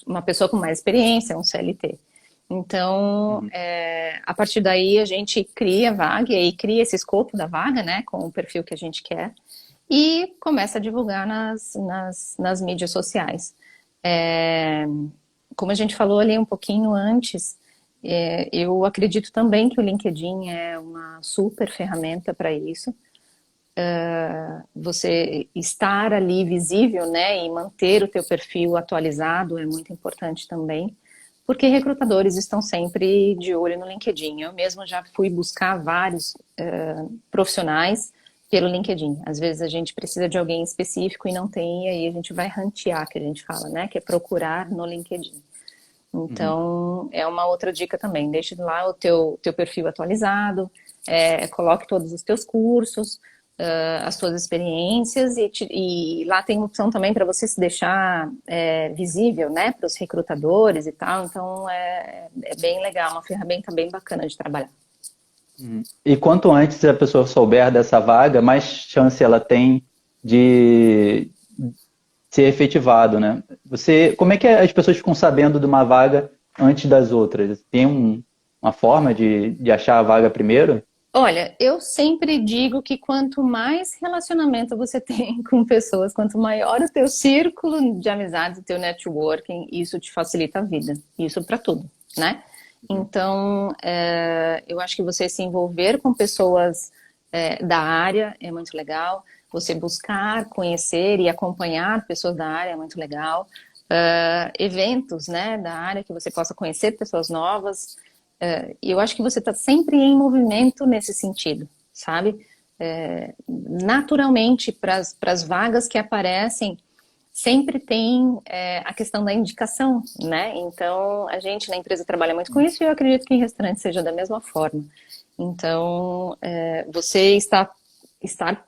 uma pessoa com mais experiência, um CLT. Então, Uhum. a partir daí a gente cria a vaga e aí cria esse escopo da vaga, né, com o perfil que a gente quer e começa a divulgar nas mídias sociais. É, como a gente falou ali um pouquinho antes, eu acredito também que o LinkedIn é uma super ferramenta para isso. você estar ali visível, né, e manter o teu perfil atualizado é muito importante também, porque recrutadores estão sempre de olho no LinkedIn. Eu mesma já fui buscar vários profissionais pelo LinkedIn. Às vezes a gente precisa de alguém específico e não tem, e aí a gente vai rantear, que a gente fala, né, que é procurar no LinkedIn. Uhum. Então, é uma outra dica também. Deixe lá o teu perfil atualizado, coloque todos os teus cursos, as suas experiências e lá tem uma opção também para você se deixar visível, né, para os recrutadores e tal. Então, é bem legal, uma ferramenta bem bacana de trabalhar. E quanto antes a pessoa souber dessa vaga, mais chance ela tem de ser efetivado, né? Como é que as pessoas ficam sabendo de uma vaga antes das outras? Tem uma forma de achar a vaga primeiro? Olha, eu sempre digo que quanto mais relacionamento você tem com pessoas, quanto maior o teu círculo de amizades, o teu networking, isso te facilita a vida. Isso para tudo, né? Então, eu acho que você se envolver com pessoas da área é muito legal. Você buscar, conhecer e acompanhar pessoas da área é muito legal. Eventos, né, da área que você possa conhecer pessoas novas. E eu acho que você está sempre em movimento nesse sentido, sabe? Naturalmente, para as vagas que aparecem, sempre tem a questão da indicação, né? Então, a gente na empresa trabalha muito com isso e eu acredito que em restaurante seja da mesma forma. Então, você estar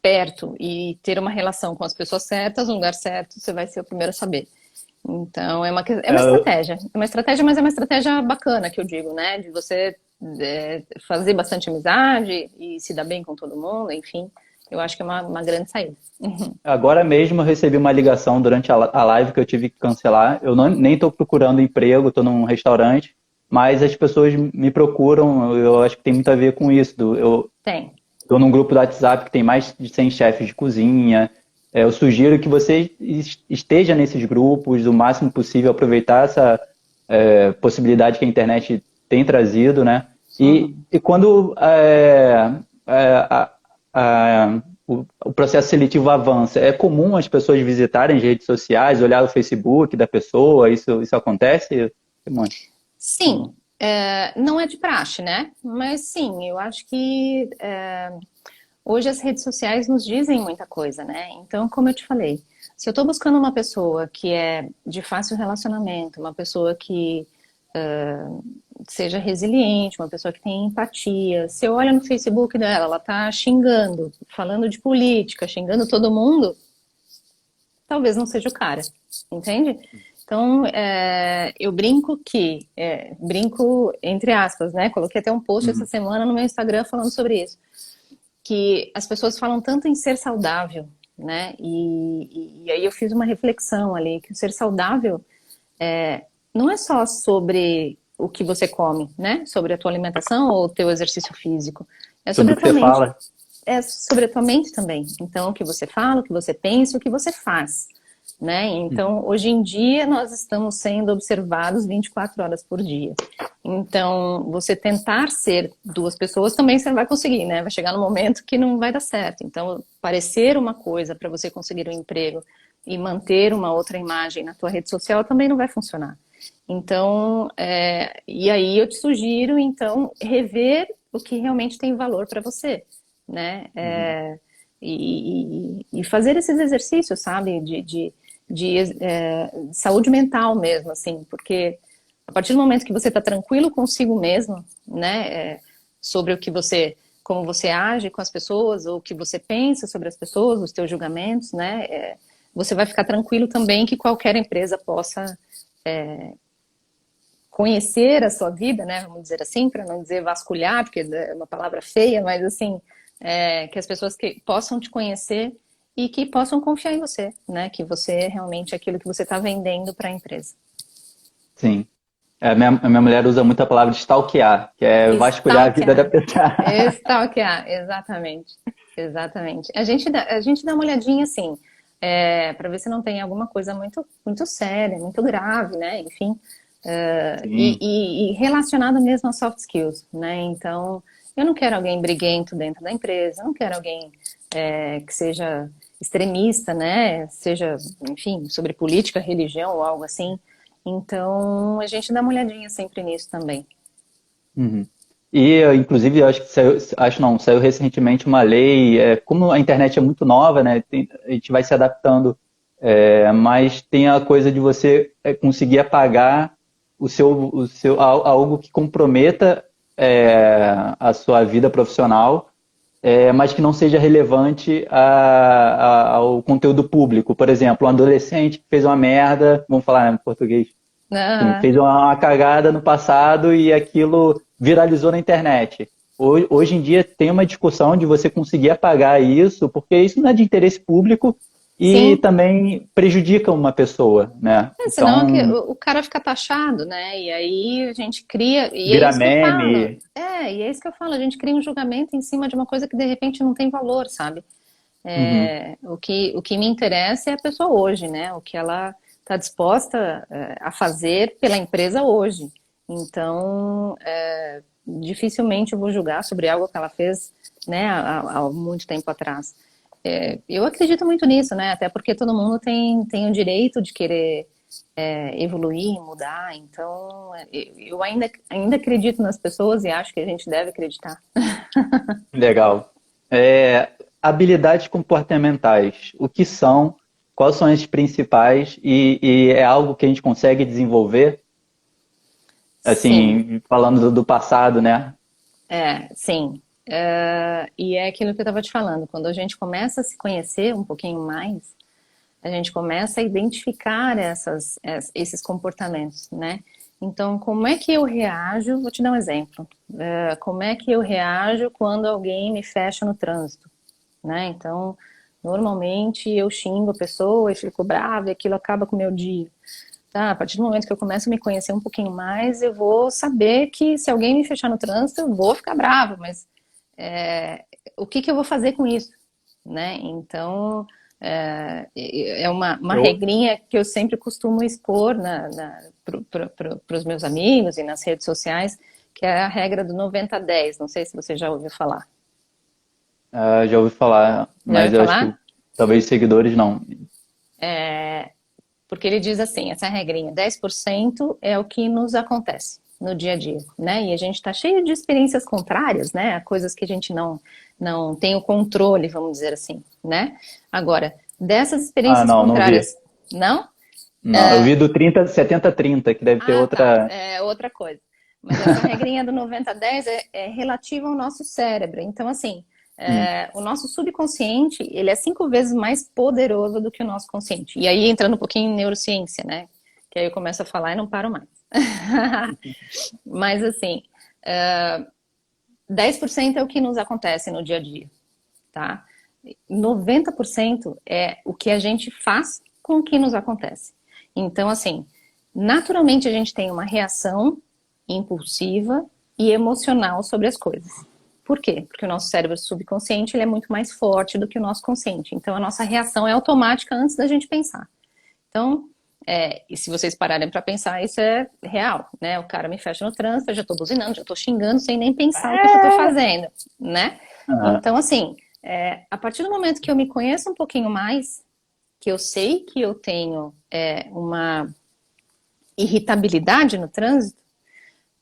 perto e ter uma relação com as pessoas certas, no lugar certo, você vai ser o primeiro a saber. Então, é uma É, estratégia. É uma estratégia, mas é uma estratégia bacana, que eu digo, né? De você fazer bastante amizade e se dar bem com todo mundo, enfim. Eu acho que é uma grande saída. agora mesmo eu recebi uma ligação durante a live que eu tive que cancelar. Eu nem estou procurando emprego, estou num restaurante, mas as pessoas me procuram, eu acho que tem muito a ver com isso. Eu Tem. estou num grupo do WhatsApp que tem mais de 100 chefes de cozinha. Eu sugiro que você esteja nesses grupos o máximo possível, aproveitar essa possibilidade que a internet tem trazido, né? Uhum. E quando o processo seletivo avança, é comum as pessoas visitarem as redes sociais, olhar o Facebook da pessoa, isso acontece, Simone? Sim, não é de praxe, né? Mas sim, eu acho que hoje as redes sociais nos dizem muita coisa, né? Então, como eu te falei, se eu estou buscando uma pessoa que é de fácil relacionamento, uma pessoa que seja resiliente, uma pessoa que tenha empatia, você olha no Facebook dela, ela tá xingando, falando de política, xingando todo mundo, talvez não seja o cara, entende? Então, eu brinco entre aspas, né? Coloquei até um post essa Uhum. semana no meu Instagram falando sobre isso, que as pessoas falam tanto em ser saudável, né? E aí eu fiz uma reflexão ali, que o ser saudável não é só sobre o que você come, né? Sobre a tua alimentação ou o teu exercício físico. É Sobre sobre o a que tua você mente. fala. É sobre a tua mente também. Então, o que você fala, o que você pensa, o que você faz. Né? Então, hoje em dia, nós estamos sendo observados 24 horas por dia. Então, você tentar ser duas pessoas também você não vai conseguir, né? Vai chegar no momento que não vai dar certo. Então, parecer uma coisa para você conseguir um emprego e manter uma outra imagem na tua rede social também não vai funcionar. Então, e aí eu te sugiro, então, rever o que realmente tem valor para você, né? Uhum. E fazer esses exercícios, sabe? De saúde mental mesmo, assim, porque a partir do momento que você está tranquilo consigo mesmo, né? Sobre o que você, como você age com as pessoas, ou o que você pensa sobre as pessoas, os teus julgamentos, né? Você vai ficar tranquilo também que qualquer empresa possa conhecer a sua vida, né, vamos dizer assim, para não dizer vasculhar, porque é uma palavra feia, mas assim, que as pessoas que possam te conhecer e que possam confiar em você, né, que você é realmente aquilo que você está vendendo para a empresa. Sim. A minha mulher usa muito a palavra stalkear, que é vasculhar a vida da Stalkear, pessoa. stalkear, exatamente, exatamente. A gente dá uma olhadinha assim, para ver se não tem alguma coisa muito, muito séria, muito grave, né, enfim, Sim. e relacionado mesmo a soft skills, né? Então, eu não quero alguém briguento dentro da empresa, eu não quero alguém que seja extremista, né? Seja, enfim, sobre política, religião ou algo assim. Então, a gente dá uma olhadinha sempre nisso também. Uhum. E, inclusive, eu acho que saiu, acho não, saiu recentemente uma lei, como a internet é muito nova, né, a gente vai se adaptando, mas tem a coisa de você conseguir apagar algo que comprometa a sua vida profissional, mas que não seja relevante ao conteúdo público. Por exemplo, um adolescente que fez uma merda, vamos falar em português, sim, Ah, fez uma cagada no passado e aquilo viralizou na internet. Hoje em dia tem uma discussão de você conseguir apagar isso, porque isso não é de interesse público e sim. também prejudica uma pessoa, né? Senão Então, o cara fica taxado, né? E aí a gente cria, e é vira isso que eu falo. meme. E é isso que eu falo, a gente cria um julgamento em cima de uma coisa que de repente não tem valor, sabe? Uhum. O que me interessa é a pessoa hoje, né? O que ela está disposta a fazer pela empresa hoje. Então, dificilmente eu vou julgar sobre algo que ela fez, né, há muito tempo atrás. Eu acredito muito nisso, né? Até porque todo mundo tem o direito de querer evoluir, mudar. Então, eu ainda acredito nas pessoas e acho que a gente deve acreditar. Legal. Habilidades comportamentais. O que são? Quais são as principais? E é algo que a gente consegue desenvolver? Sim. Assim, falando do passado, né? Sim. E é aquilo que eu estava te falando, quando a gente começa a se conhecer um pouquinho mais, a gente começa a identificar esses comportamentos, né? Então, como é que eu reajo? Vou te dar um exemplo. Como é que eu reajo quando alguém me fecha no trânsito, né? Então, normalmente eu xingo a pessoa e fico brava e aquilo acaba com o meu dia. Tá, a partir do momento que eu começo a me conhecer um pouquinho mais, eu vou saber que se alguém me fechar no trânsito, eu vou ficar brava, mas o que eu vou fazer com isso, né? Então, é uma Eu, regrinha que eu sempre costumo expor para os meus amigos e nas redes sociais, que é a regra do 90-10. Não sei se você já ouviu falar. Já ouvi falar, Já mas ouviu eu acho que falar? talvez seguidores não. Porque ele diz assim, essa regrinha, 10% é o que nos acontece no dia a dia, né? E a gente está cheio de experiências contrárias, né? Coisas que a gente não tem o controle, vamos dizer assim, né? Agora, dessas Ah, experiências não, não vi. contrárias, não? Não, eu vi do 30, 70-30, que deve ter Ah, tá. outra. É outra coisa. Mas essa regrinha do 90-10 é relativa ao nosso cérebro. Então, assim, Hum. o nosso subconsciente, ele é 5 vezes mais poderoso do que o nosso consciente. E aí, entrando um pouquinho em neurociência, né? Que aí eu começo a falar e não paro mais. Mas, assim, 10% é o que nos acontece no dia a dia, tá? 90% é o que a gente faz com o que nos acontece. Então, assim, naturalmente a gente tem uma reação impulsiva e emocional sobre as coisas. Por quê? Porque o nosso cérebro subconsciente ele é muito mais forte do que o nosso consciente. Então, a nossa reação é automática antes da gente pensar. Então, e se vocês pararem para pensar, isso é real, né? O cara me fecha no trânsito, eu já estou buzinando, já estou xingando sem nem pensar o que eu estou fazendo, né? Ah, Então, assim, a partir do momento que eu me conheço um pouquinho mais, que eu sei que eu tenho uma irritabilidade no trânsito,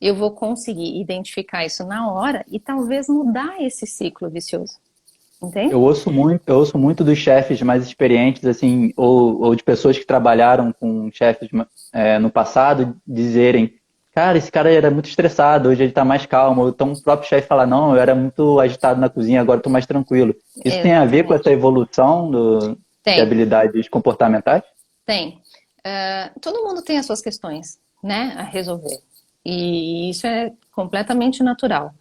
eu vou conseguir identificar isso na hora e talvez mudar esse ciclo vicioso, entende? eu ouço muito dos chefes mais experientes, assim, ou de pessoas que trabalharam com chefes no passado, dizerem, cara, esse cara era muito estressado, hoje ele tá mais calmo. Ou então o próprio chefe fala, não, eu era muito agitado na cozinha, agora estou mais tranquilo. Isso tem a ver com essa Exatamente. evolução de Tem, habilidades comportamentais? tem. Todo mundo tem as suas questões, né, a resolver. E isso é completamente natural.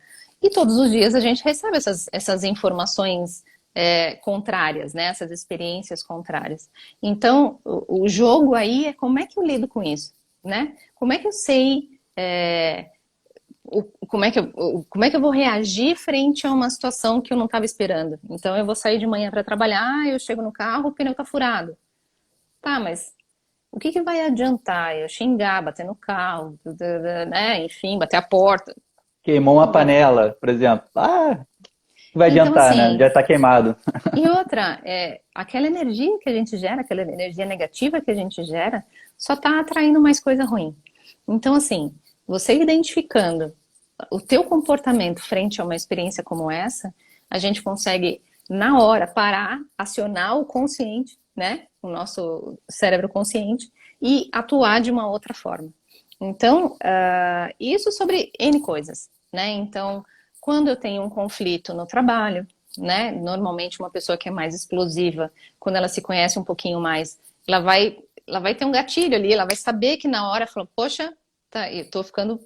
E todos os dias a gente recebe essas informações contrárias, né, essas experiências contrárias. Então, o jogo aí é como é que eu lido com isso, né? Como é que eu sei como é que eu vou reagir frente a uma situação que eu não estava esperando? Então, eu vou sair de manhã para trabalhar, eu chego no carro, o pneu está furado. Tá, mas o que vai adiantar eu xingar, bater no carro, né? Enfim, bater a porta? Queimou uma panela, por exemplo. Ah, que vai Então, adiantar, né? assim, Já tá queimado. e outra, aquela energia que a gente gera, aquela energia negativa que a gente gera, só está atraindo mais coisa ruim. Então, assim, você identificando o teu comportamento frente a uma experiência como essa, a gente consegue, na hora, parar, acionar o consciente, né? O nosso cérebro consciente, e atuar de uma outra forma. Então, isso sobre N coisas, né? Então, quando eu tenho um conflito no trabalho, né? Normalmente uma pessoa que é mais explosiva, quando ela se conhece um pouquinho mais, ela vai ter um gatilho ali, ela vai saber que na hora, falou, poxa, tá, eu tô ficando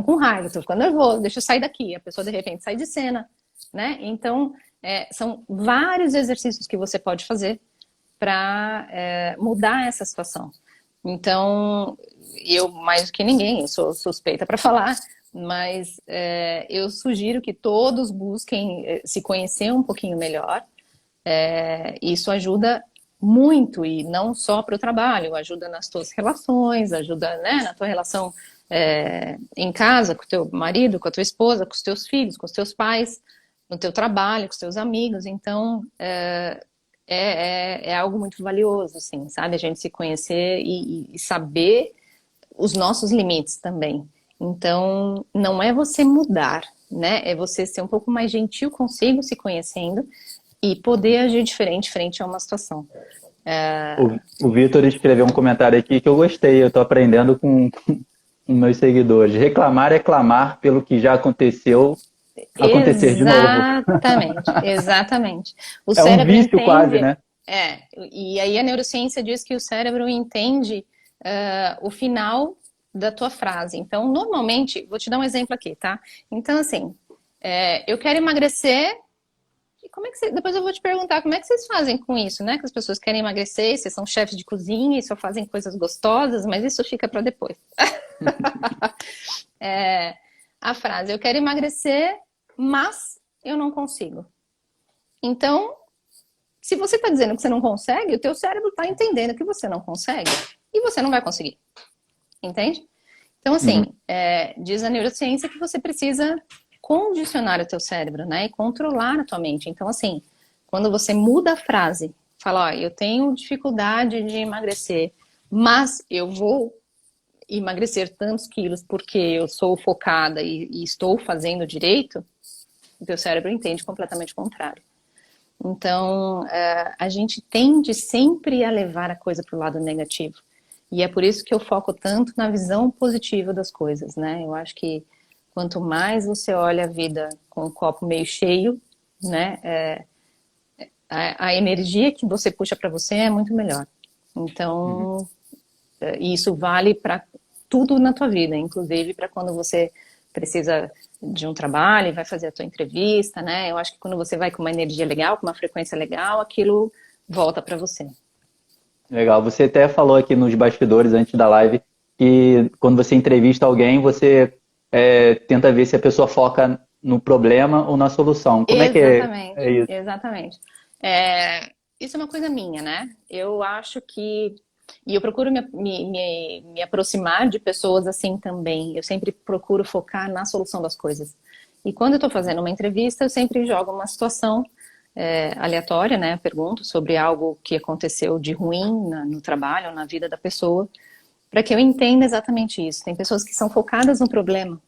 com raiva, tô ficando nervoso, deixa eu sair daqui. A pessoa de repente sai de cena, né? Então, são vários exercícios que você pode fazer para mudar essa situação. Então, eu mais do que ninguém, eu sou suspeita para falar, mas eu sugiro que todos busquem se conhecer um pouquinho melhor. Isso ajuda muito, e não só para o trabalho, ajuda nas tuas relações, ajuda, né, na tua relação em casa, com o teu marido, com a tua esposa, com os teus filhos, com os teus pais, no teu trabalho, com os teus amigos. Então, é algo muito valioso, assim, sabe? A gente se conhecer e saber os nossos limites também. Então, não é você mudar, né? É você ser um pouco mais gentil consigo, se conhecendo, e poder agir diferente frente a uma situação. O Vitor escreveu um comentário aqui que eu gostei, eu tô aprendendo com meus seguidores. Reclamar é clamar pelo que já aconteceu acontecer de novo. Exatamente, exatamente. O É um cérebro vício quase, entende, né? e aí a neurociência diz que o cérebro entende o final da tua frase. Então, normalmente, vou te dar um exemplo aqui, tá? Então, assim, eu quero emagrecer. E como é que depois eu vou te perguntar como é que vocês fazem com isso, né? Que as pessoas querem emagrecer, vocês são chefes de cozinha e só fazem coisas gostosas, mas isso fica para depois. A frase, eu quero emagrecer, mas eu não consigo. Então, se você está dizendo que você não consegue, o teu cérebro está entendendo que você não consegue e você não vai conseguir. Entende? Então, assim, Uhum. diz a neurociência que você precisa condicionar o teu cérebro, né? E controlar a tua mente. Então, assim, quando você muda a frase, fala, ó, eu tenho dificuldade de emagrecer, mas eu vou emagrecer tantos quilos porque eu sou focada e estou fazendo direito, o teu cérebro entende completamente o contrário. Então, a gente tende sempre a levar a coisa para o lado negativo. E é por isso que eu foco tanto na visão positiva das coisas, né? Eu acho que quanto mais você olha a vida com o copo meio cheio, né? A energia que você puxa para você é muito melhor. Uhum. Então, isso vale para tudo na tua vida, inclusive para quando você precisa de um trabalho e vai fazer a tua entrevista, né? Eu acho que quando você vai com uma energia legal, com uma frequência legal, aquilo volta para você. Legal. Você até falou aqui nos bastidores antes da live que quando você entrevista alguém, você tenta ver se a pessoa foca no problema ou na solução. Como é que é Exatamente, isso? exatamente. Isso é uma coisa minha, né? Eu acho que. E eu procuro me aproximar de pessoas assim também. Eu sempre procuro focar na solução das coisas. E quando eu estou fazendo uma entrevista, eu sempre jogo uma situação aleatória, né? Pergunto sobre algo que aconteceu de ruim no trabalho, na vida da pessoa, para que eu entenda exatamente isso. Tem pessoas que são focadas no problema.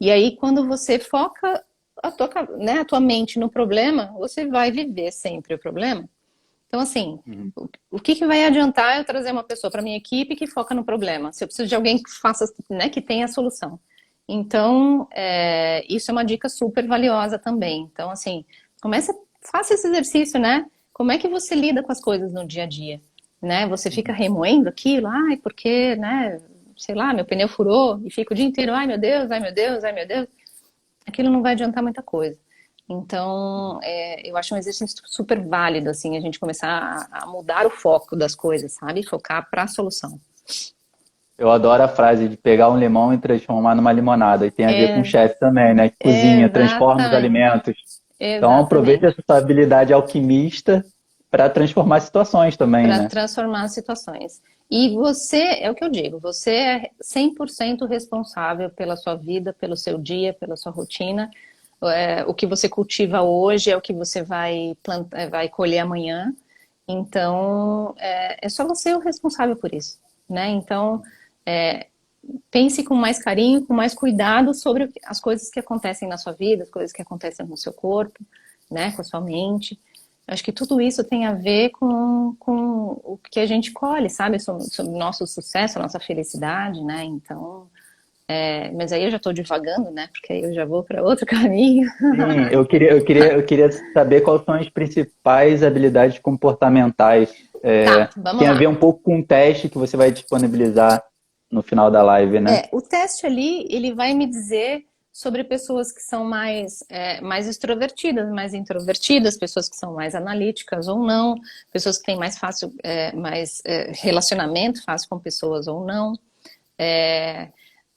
E aí, quando você foca a tua mente no problema, você vai viver sempre o problema. Então, assim, Uhum. o que vai adiantar eu trazer uma pessoa para minha equipe que foca no problema? Se eu preciso de alguém que faça, né, que tenha a solução. Então, isso é uma dica super valiosa também. Então, assim, faça esse exercício, né? Como é que você lida com as coisas no dia a dia? Né? Você fica remoendo aquilo, ai, porque, né? Sei lá, meu pneu furou e fica o dia inteiro, ai meu Deus, ai meu Deus, ai meu Deus. Aquilo não vai adiantar muita coisa. Então, eu acho um exercício super válido, assim, a gente começar a mudar o foco das coisas, sabe? Focar para a solução. Eu adoro a frase de pegar um limão e transformar numa limonada. E tem a ver com o É, chefe também, né? Que cozinha, transforma os exatamente, alimentos. Então aproveite exatamente. essa sua habilidade alquimista para transformar situações também, Para né? transformar situações. E você, é o que eu digo, você é 100% responsável pela sua vida, pelo seu dia, pela sua rotina. o que você cultiva hoje é o que você vai plantar, vai colher amanhã. Então, é só você o responsável por isso, né? Então, é, pense com mais carinho, com mais cuidado sobre as coisas que acontecem na sua vida, as coisas que acontecem no seu corpo, né? Com a sua mente. Acho que tudo isso tem a ver com o que a gente colhe, sabe? Sobre o nosso sucesso, a nossa felicidade, né? Então, mas aí eu já estou divagando, né? Porque aí eu já vou para outro caminho. Sim, eu queria saber quais são as principais habilidades comportamentais. Tá, vamos Tem a ver lá. um pouco com o teste que você vai disponibilizar no final da live, né? O teste ali, ele vai me dizer sobre pessoas que são mais extrovertidas, mais introvertidas, pessoas que são mais analíticas ou não, pessoas que têm mais fácil, relacionamento fácil com pessoas ou não.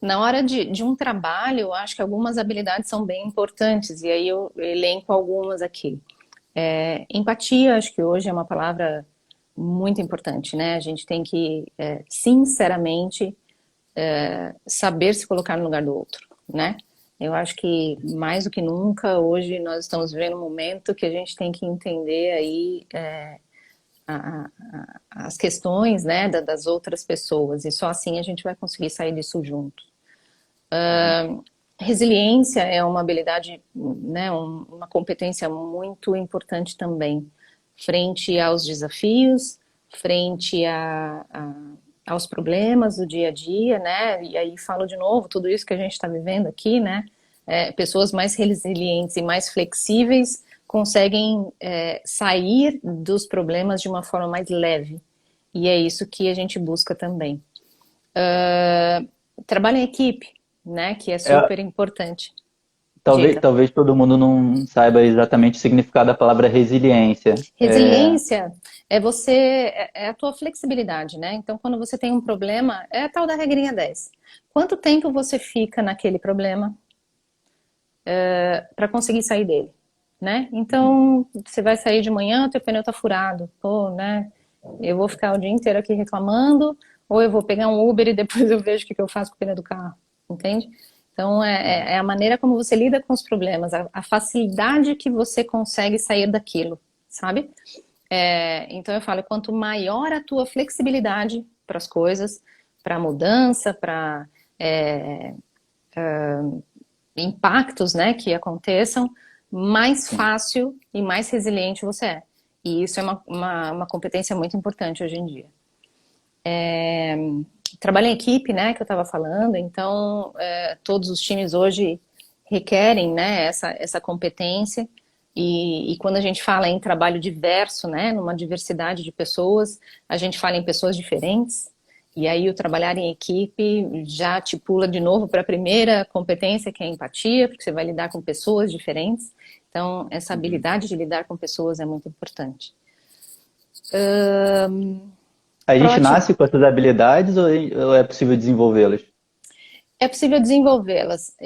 Na hora de um trabalho, eu acho que algumas habilidades são bem importantes, e aí eu elenco algumas aqui. Empatia, acho que hoje é uma palavra muito importante, né? A gente tem que, sinceramente, saber se colocar no lugar do outro, né? Eu acho que mais do que nunca hoje nós estamos vivendo um momento que a gente tem que entender aí as questões, né, das outras pessoas e só assim a gente vai conseguir sair disso junto. Resiliência é uma habilidade, né, uma competência muito importante também frente aos desafios, frente aos problemas do dia a dia, né? E aí falo de novo, tudo isso que a gente está vivendo aqui, né? Pessoas mais resilientes e mais flexíveis conseguem sair dos problemas de uma forma mais leve. E é isso que a gente busca também. Trabalho em equipe, né? Que é É, super importante. talvez, Diga. talvez todo mundo não saiba exatamente o significado da palavra resiliência. Resiliência é a tua flexibilidade, né? Então, quando você tem um problema, é a tal da regrinha 10. Quanto tempo você fica naquele problema para conseguir sair dele, né? Então, você vai sair de manhã, teu pneu tá furado, pô, né? Eu vou ficar o dia inteiro aqui reclamando, ou eu vou pegar um Uber e depois eu vejo o que eu faço com o pneu do carro, entende? Então, é a maneira como você lida com os problemas, a facilidade que você consegue sair daquilo, sabe? Então, eu falo, quanto maior a tua flexibilidade para as coisas, para a mudança, para impactos, né, que aconteçam, mais Sim. fácil e mais resiliente você é. E isso é uma competência muito importante hoje em dia. Trabalho em equipe, né, que eu estava falando, então todos os times hoje requerem, né, essa competência. E quando a gente fala em trabalho diverso, né, numa diversidade de pessoas, a gente fala em pessoas diferentes. E aí o trabalhar em equipe já te pula de novo para a primeira competência, que é a empatia, porque você vai lidar com pessoas diferentes. Então, essa Uhum. habilidade de lidar com pessoas é muito importante. A gente Proativo. nasce com essas habilidades ou é possível desenvolvê-las? É possível desenvolvê-las.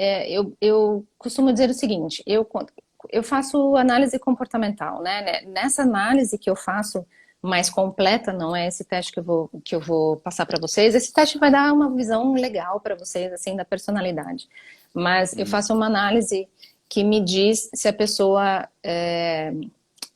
Eu costumo dizer o seguinte: eu faço análise comportamental, né? Nessa análise que eu faço mais completa, não é esse teste que eu vou passar para vocês. Esse teste vai dar uma visão legal para vocês, assim, da personalidade. Mas eu Uhum. faço uma análise que me diz se a pessoa,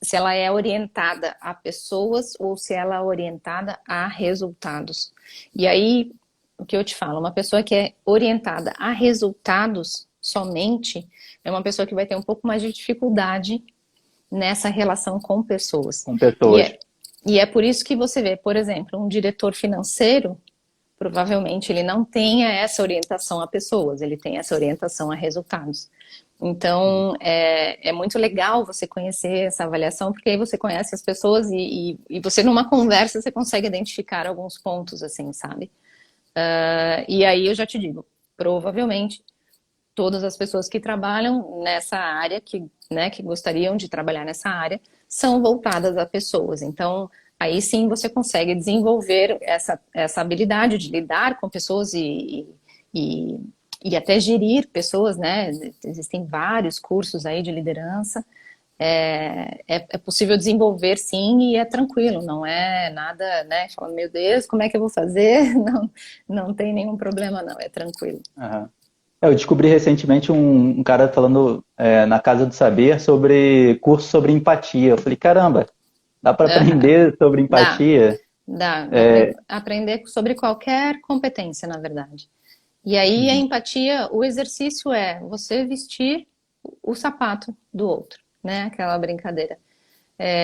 se ela é orientada a pessoas ou se ela é orientada a resultados. E aí, o que eu te falo, uma pessoa que é orientada a resultados somente é uma pessoa que vai ter um pouco mais de dificuldade nessa relação com pessoas. Com E pessoas. é, e é por isso que você vê, por exemplo, um diretor financeiro, provavelmente ele não tenha essa orientação a pessoas, ele tem essa orientação a resultados. Então, é muito legal você conhecer essa avaliação, porque aí você conhece as pessoas e você, numa conversa, você consegue identificar alguns pontos, assim, sabe? E aí eu já te digo, provavelmente todas as pessoas que trabalham nessa área, que gostariam de trabalhar nessa área, são voltadas a pessoas. Então, aí sim você consegue desenvolver essa habilidade de lidar com pessoas e, e até gerir pessoas, né? Existem vários cursos aí de liderança. É possível desenvolver sim e é tranquilo, não é nada, né? Falando, meu Deus, como é que eu vou fazer? Não, não tem nenhum problema, não, é tranquilo. Aham. Eu descobri recentemente um cara falando na Casa do Saber sobre curso sobre empatia. Eu falei, caramba, dá para Aham. aprender sobre Dá, empatia? dá para aprender sobre qualquer competência, na verdade. E aí a Uhum, empatia, o exercício é você vestir o sapato do outro, né? Aquela brincadeira.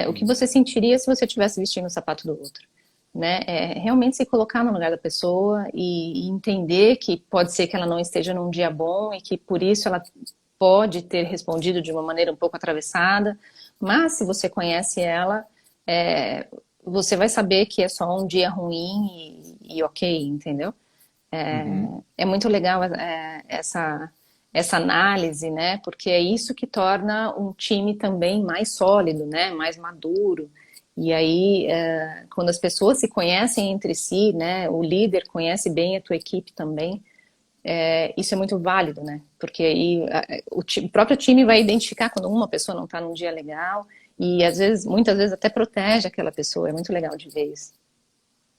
O que uhum, você sentiria se você estivesse vestindo o sapato do outro, né? É realmente se colocar no lugar da pessoa e entender que pode ser que ela não esteja num dia bom e que por isso ela pode ter respondido de uma maneira um pouco atravessada, mas se você conhece ela, é, você vai saber que é só um dia ruim e ok, entendeu? uhum, É muito legal essa análise, né? Porque é isso que torna um time também mais sólido, né? Mais maduro. E aí, quando as pessoas se conhecem entre si, né? O líder conhece bem a tua equipe também. Isso é muito válido, né? Porque aí o próprio time vai identificar quando uma pessoa não está num dia legal e às vezes, muitas vezes até protege aquela pessoa. É muito legal de ver isso.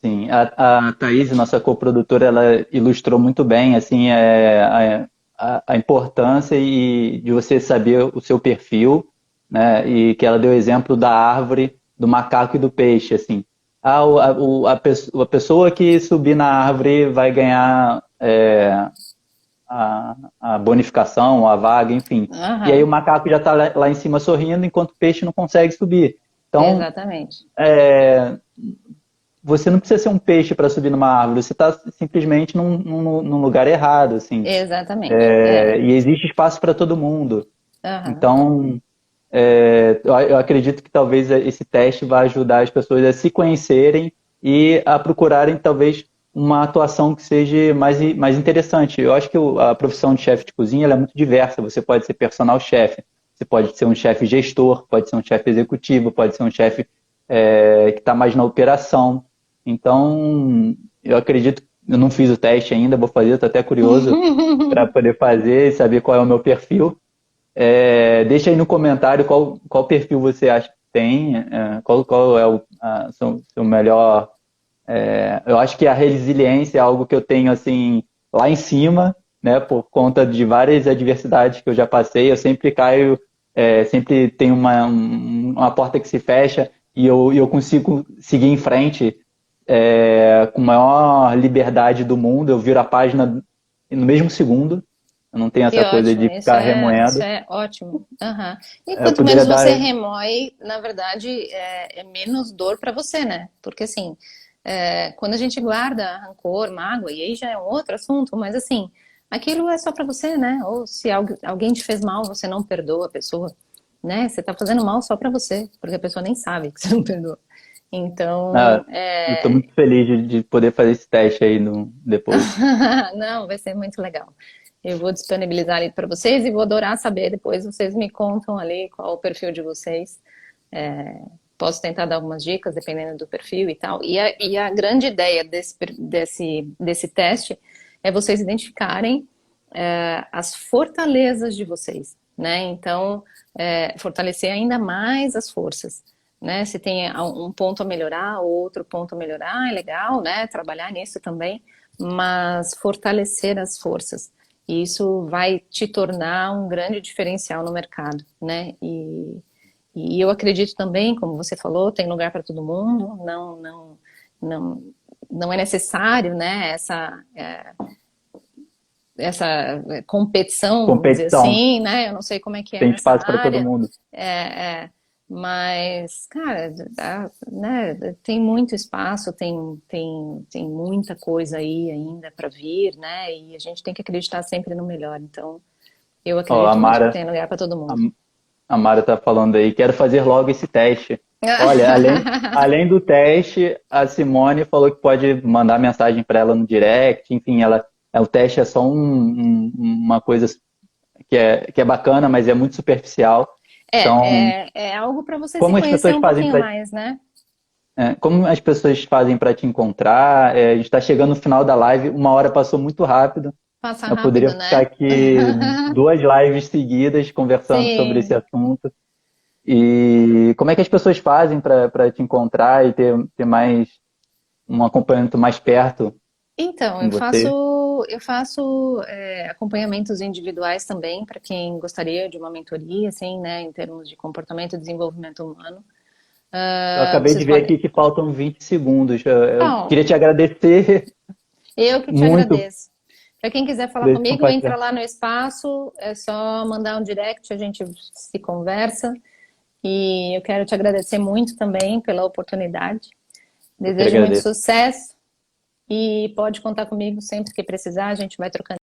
sim, a Thaís, nossa coprodutora, ela ilustrou muito bem assim a importância de você saber o seu perfil, né? E que ela deu o exemplo da árvore, do macaco e do peixe, assim. A pessoa que subir na árvore vai ganhar a bonificação, a vaga, enfim. E aí o Aham, macaco já está lá em cima sorrindo, enquanto o peixe não consegue subir. Então, exatamente. você não precisa ser um peixe para subir numa árvore, você está simplesmente num lugar errado, assim. Exatamente. E existe espaço para todo mundo. Aham. Então, eu acredito que talvez esse teste vai ajudar as pessoas a se conhecerem e a procurarem talvez uma atuação que seja mais interessante. Eu acho que a profissão de chefe de cozinha ela é muito diversa. Você pode ser personal chefe, você pode ser um chefe gestor, pode ser um chefe executivo, pode ser um chefe que está mais na operação. Então, eu acredito, eu não fiz o teste ainda, vou fazer, estou até curioso para poder fazer e saber qual é o meu perfil. Deixa aí no comentário qual perfil você acha que tem, qual é o seu melhor. Eu acho que a resiliência é algo que eu tenho assim lá em cima, né? Por conta de várias adversidades que eu já passei, eu sempre caio, sempre tem uma porta que se fecha e eu consigo seguir em frente com a maior liberdade do mundo. Eu viro a página no mesmo segundo. Eu não tenho Que essa coisa ótimo, de isso ficar isso remoendo. é ótimo. Aham. E Eu quanto poderia menos você dar. remói, na verdade, é menos dor para você, né? Porque assim, quando a gente guarda rancor, mágoa, e aí já é um outro assunto, mas assim, aquilo é só para você, né? Ou se alguém te fez mal, você não perdoa a pessoa, né? Você tá fazendo mal só para você, porque a pessoa nem sabe que você não perdoa. Então, Ah, eu estou muito feliz de poder fazer esse teste aí depois. não, vai ser muito legal. Eu vou disponibilizar ali para vocês e vou adorar saber. Depois vocês me contam ali qual o perfil de vocês. É, posso tentar dar algumas dicas, dependendo do perfil e tal. E a grande ideia desse teste é vocês identificarem as fortalezas de vocês, né? Então, fortalecer ainda mais as forças. Né? Se tem um ponto a melhorar, outro ponto a melhorar, é legal, né? Trabalhar nisso também, mas fortalecer as forças. E isso vai te tornar um grande diferencial no mercado, né? E eu acredito também, como você falou, tem lugar para todo mundo, não, não é necessário, né? Essa competição, vamos dizer Competição, assim, né? Eu não sei como é que é tem nessa espaço para todo área, mundo. é, é, mas, cara, né, tem muito espaço, tem muita coisa aí ainda para vir, né? E a gente tem que acreditar sempre no melhor. Então, eu Ó, acredito mesmo que tem lugar para todo A, mundo. a Mara tá falando aí, quero fazer logo esse teste. Olha, além do teste, a Simone falou que pode mandar mensagem para ela no direct, enfim, o teste é só uma coisa que é bacana, mas é muito superficial. Então, É algo para você se como as conhecer pessoas um fazem pouquinho para mais, né? como as pessoas fazem para te encontrar? A gente está chegando no final da live, uma hora passou muito rápido. Passa Eu poderia rápido, ficar né? aqui 2 lives seguidas conversando sobre esse Sim. assunto. E como é que as pessoas fazem para te encontrar e ter mais um acompanhamento mais perto Então, com eu faço você? eu faço acompanhamentos individuais também para quem gostaria de uma mentoria, assim, né, em termos de comportamento e desenvolvimento humano. Eu acabei de Vocês ver podem. aqui que faltam 20 segundos. Eu Bom, queria te agradecer eu que te muito agradeço. Para quem quiser falar por esse comigo, entra compartilhamento. lá no espaço, é só mandar um direct, a gente se conversa. E eu quero te agradecer muito também pela oportunidade. Eu que Desejo muito agradeço. sucesso e pode contar comigo sempre que precisar, a gente vai trocando.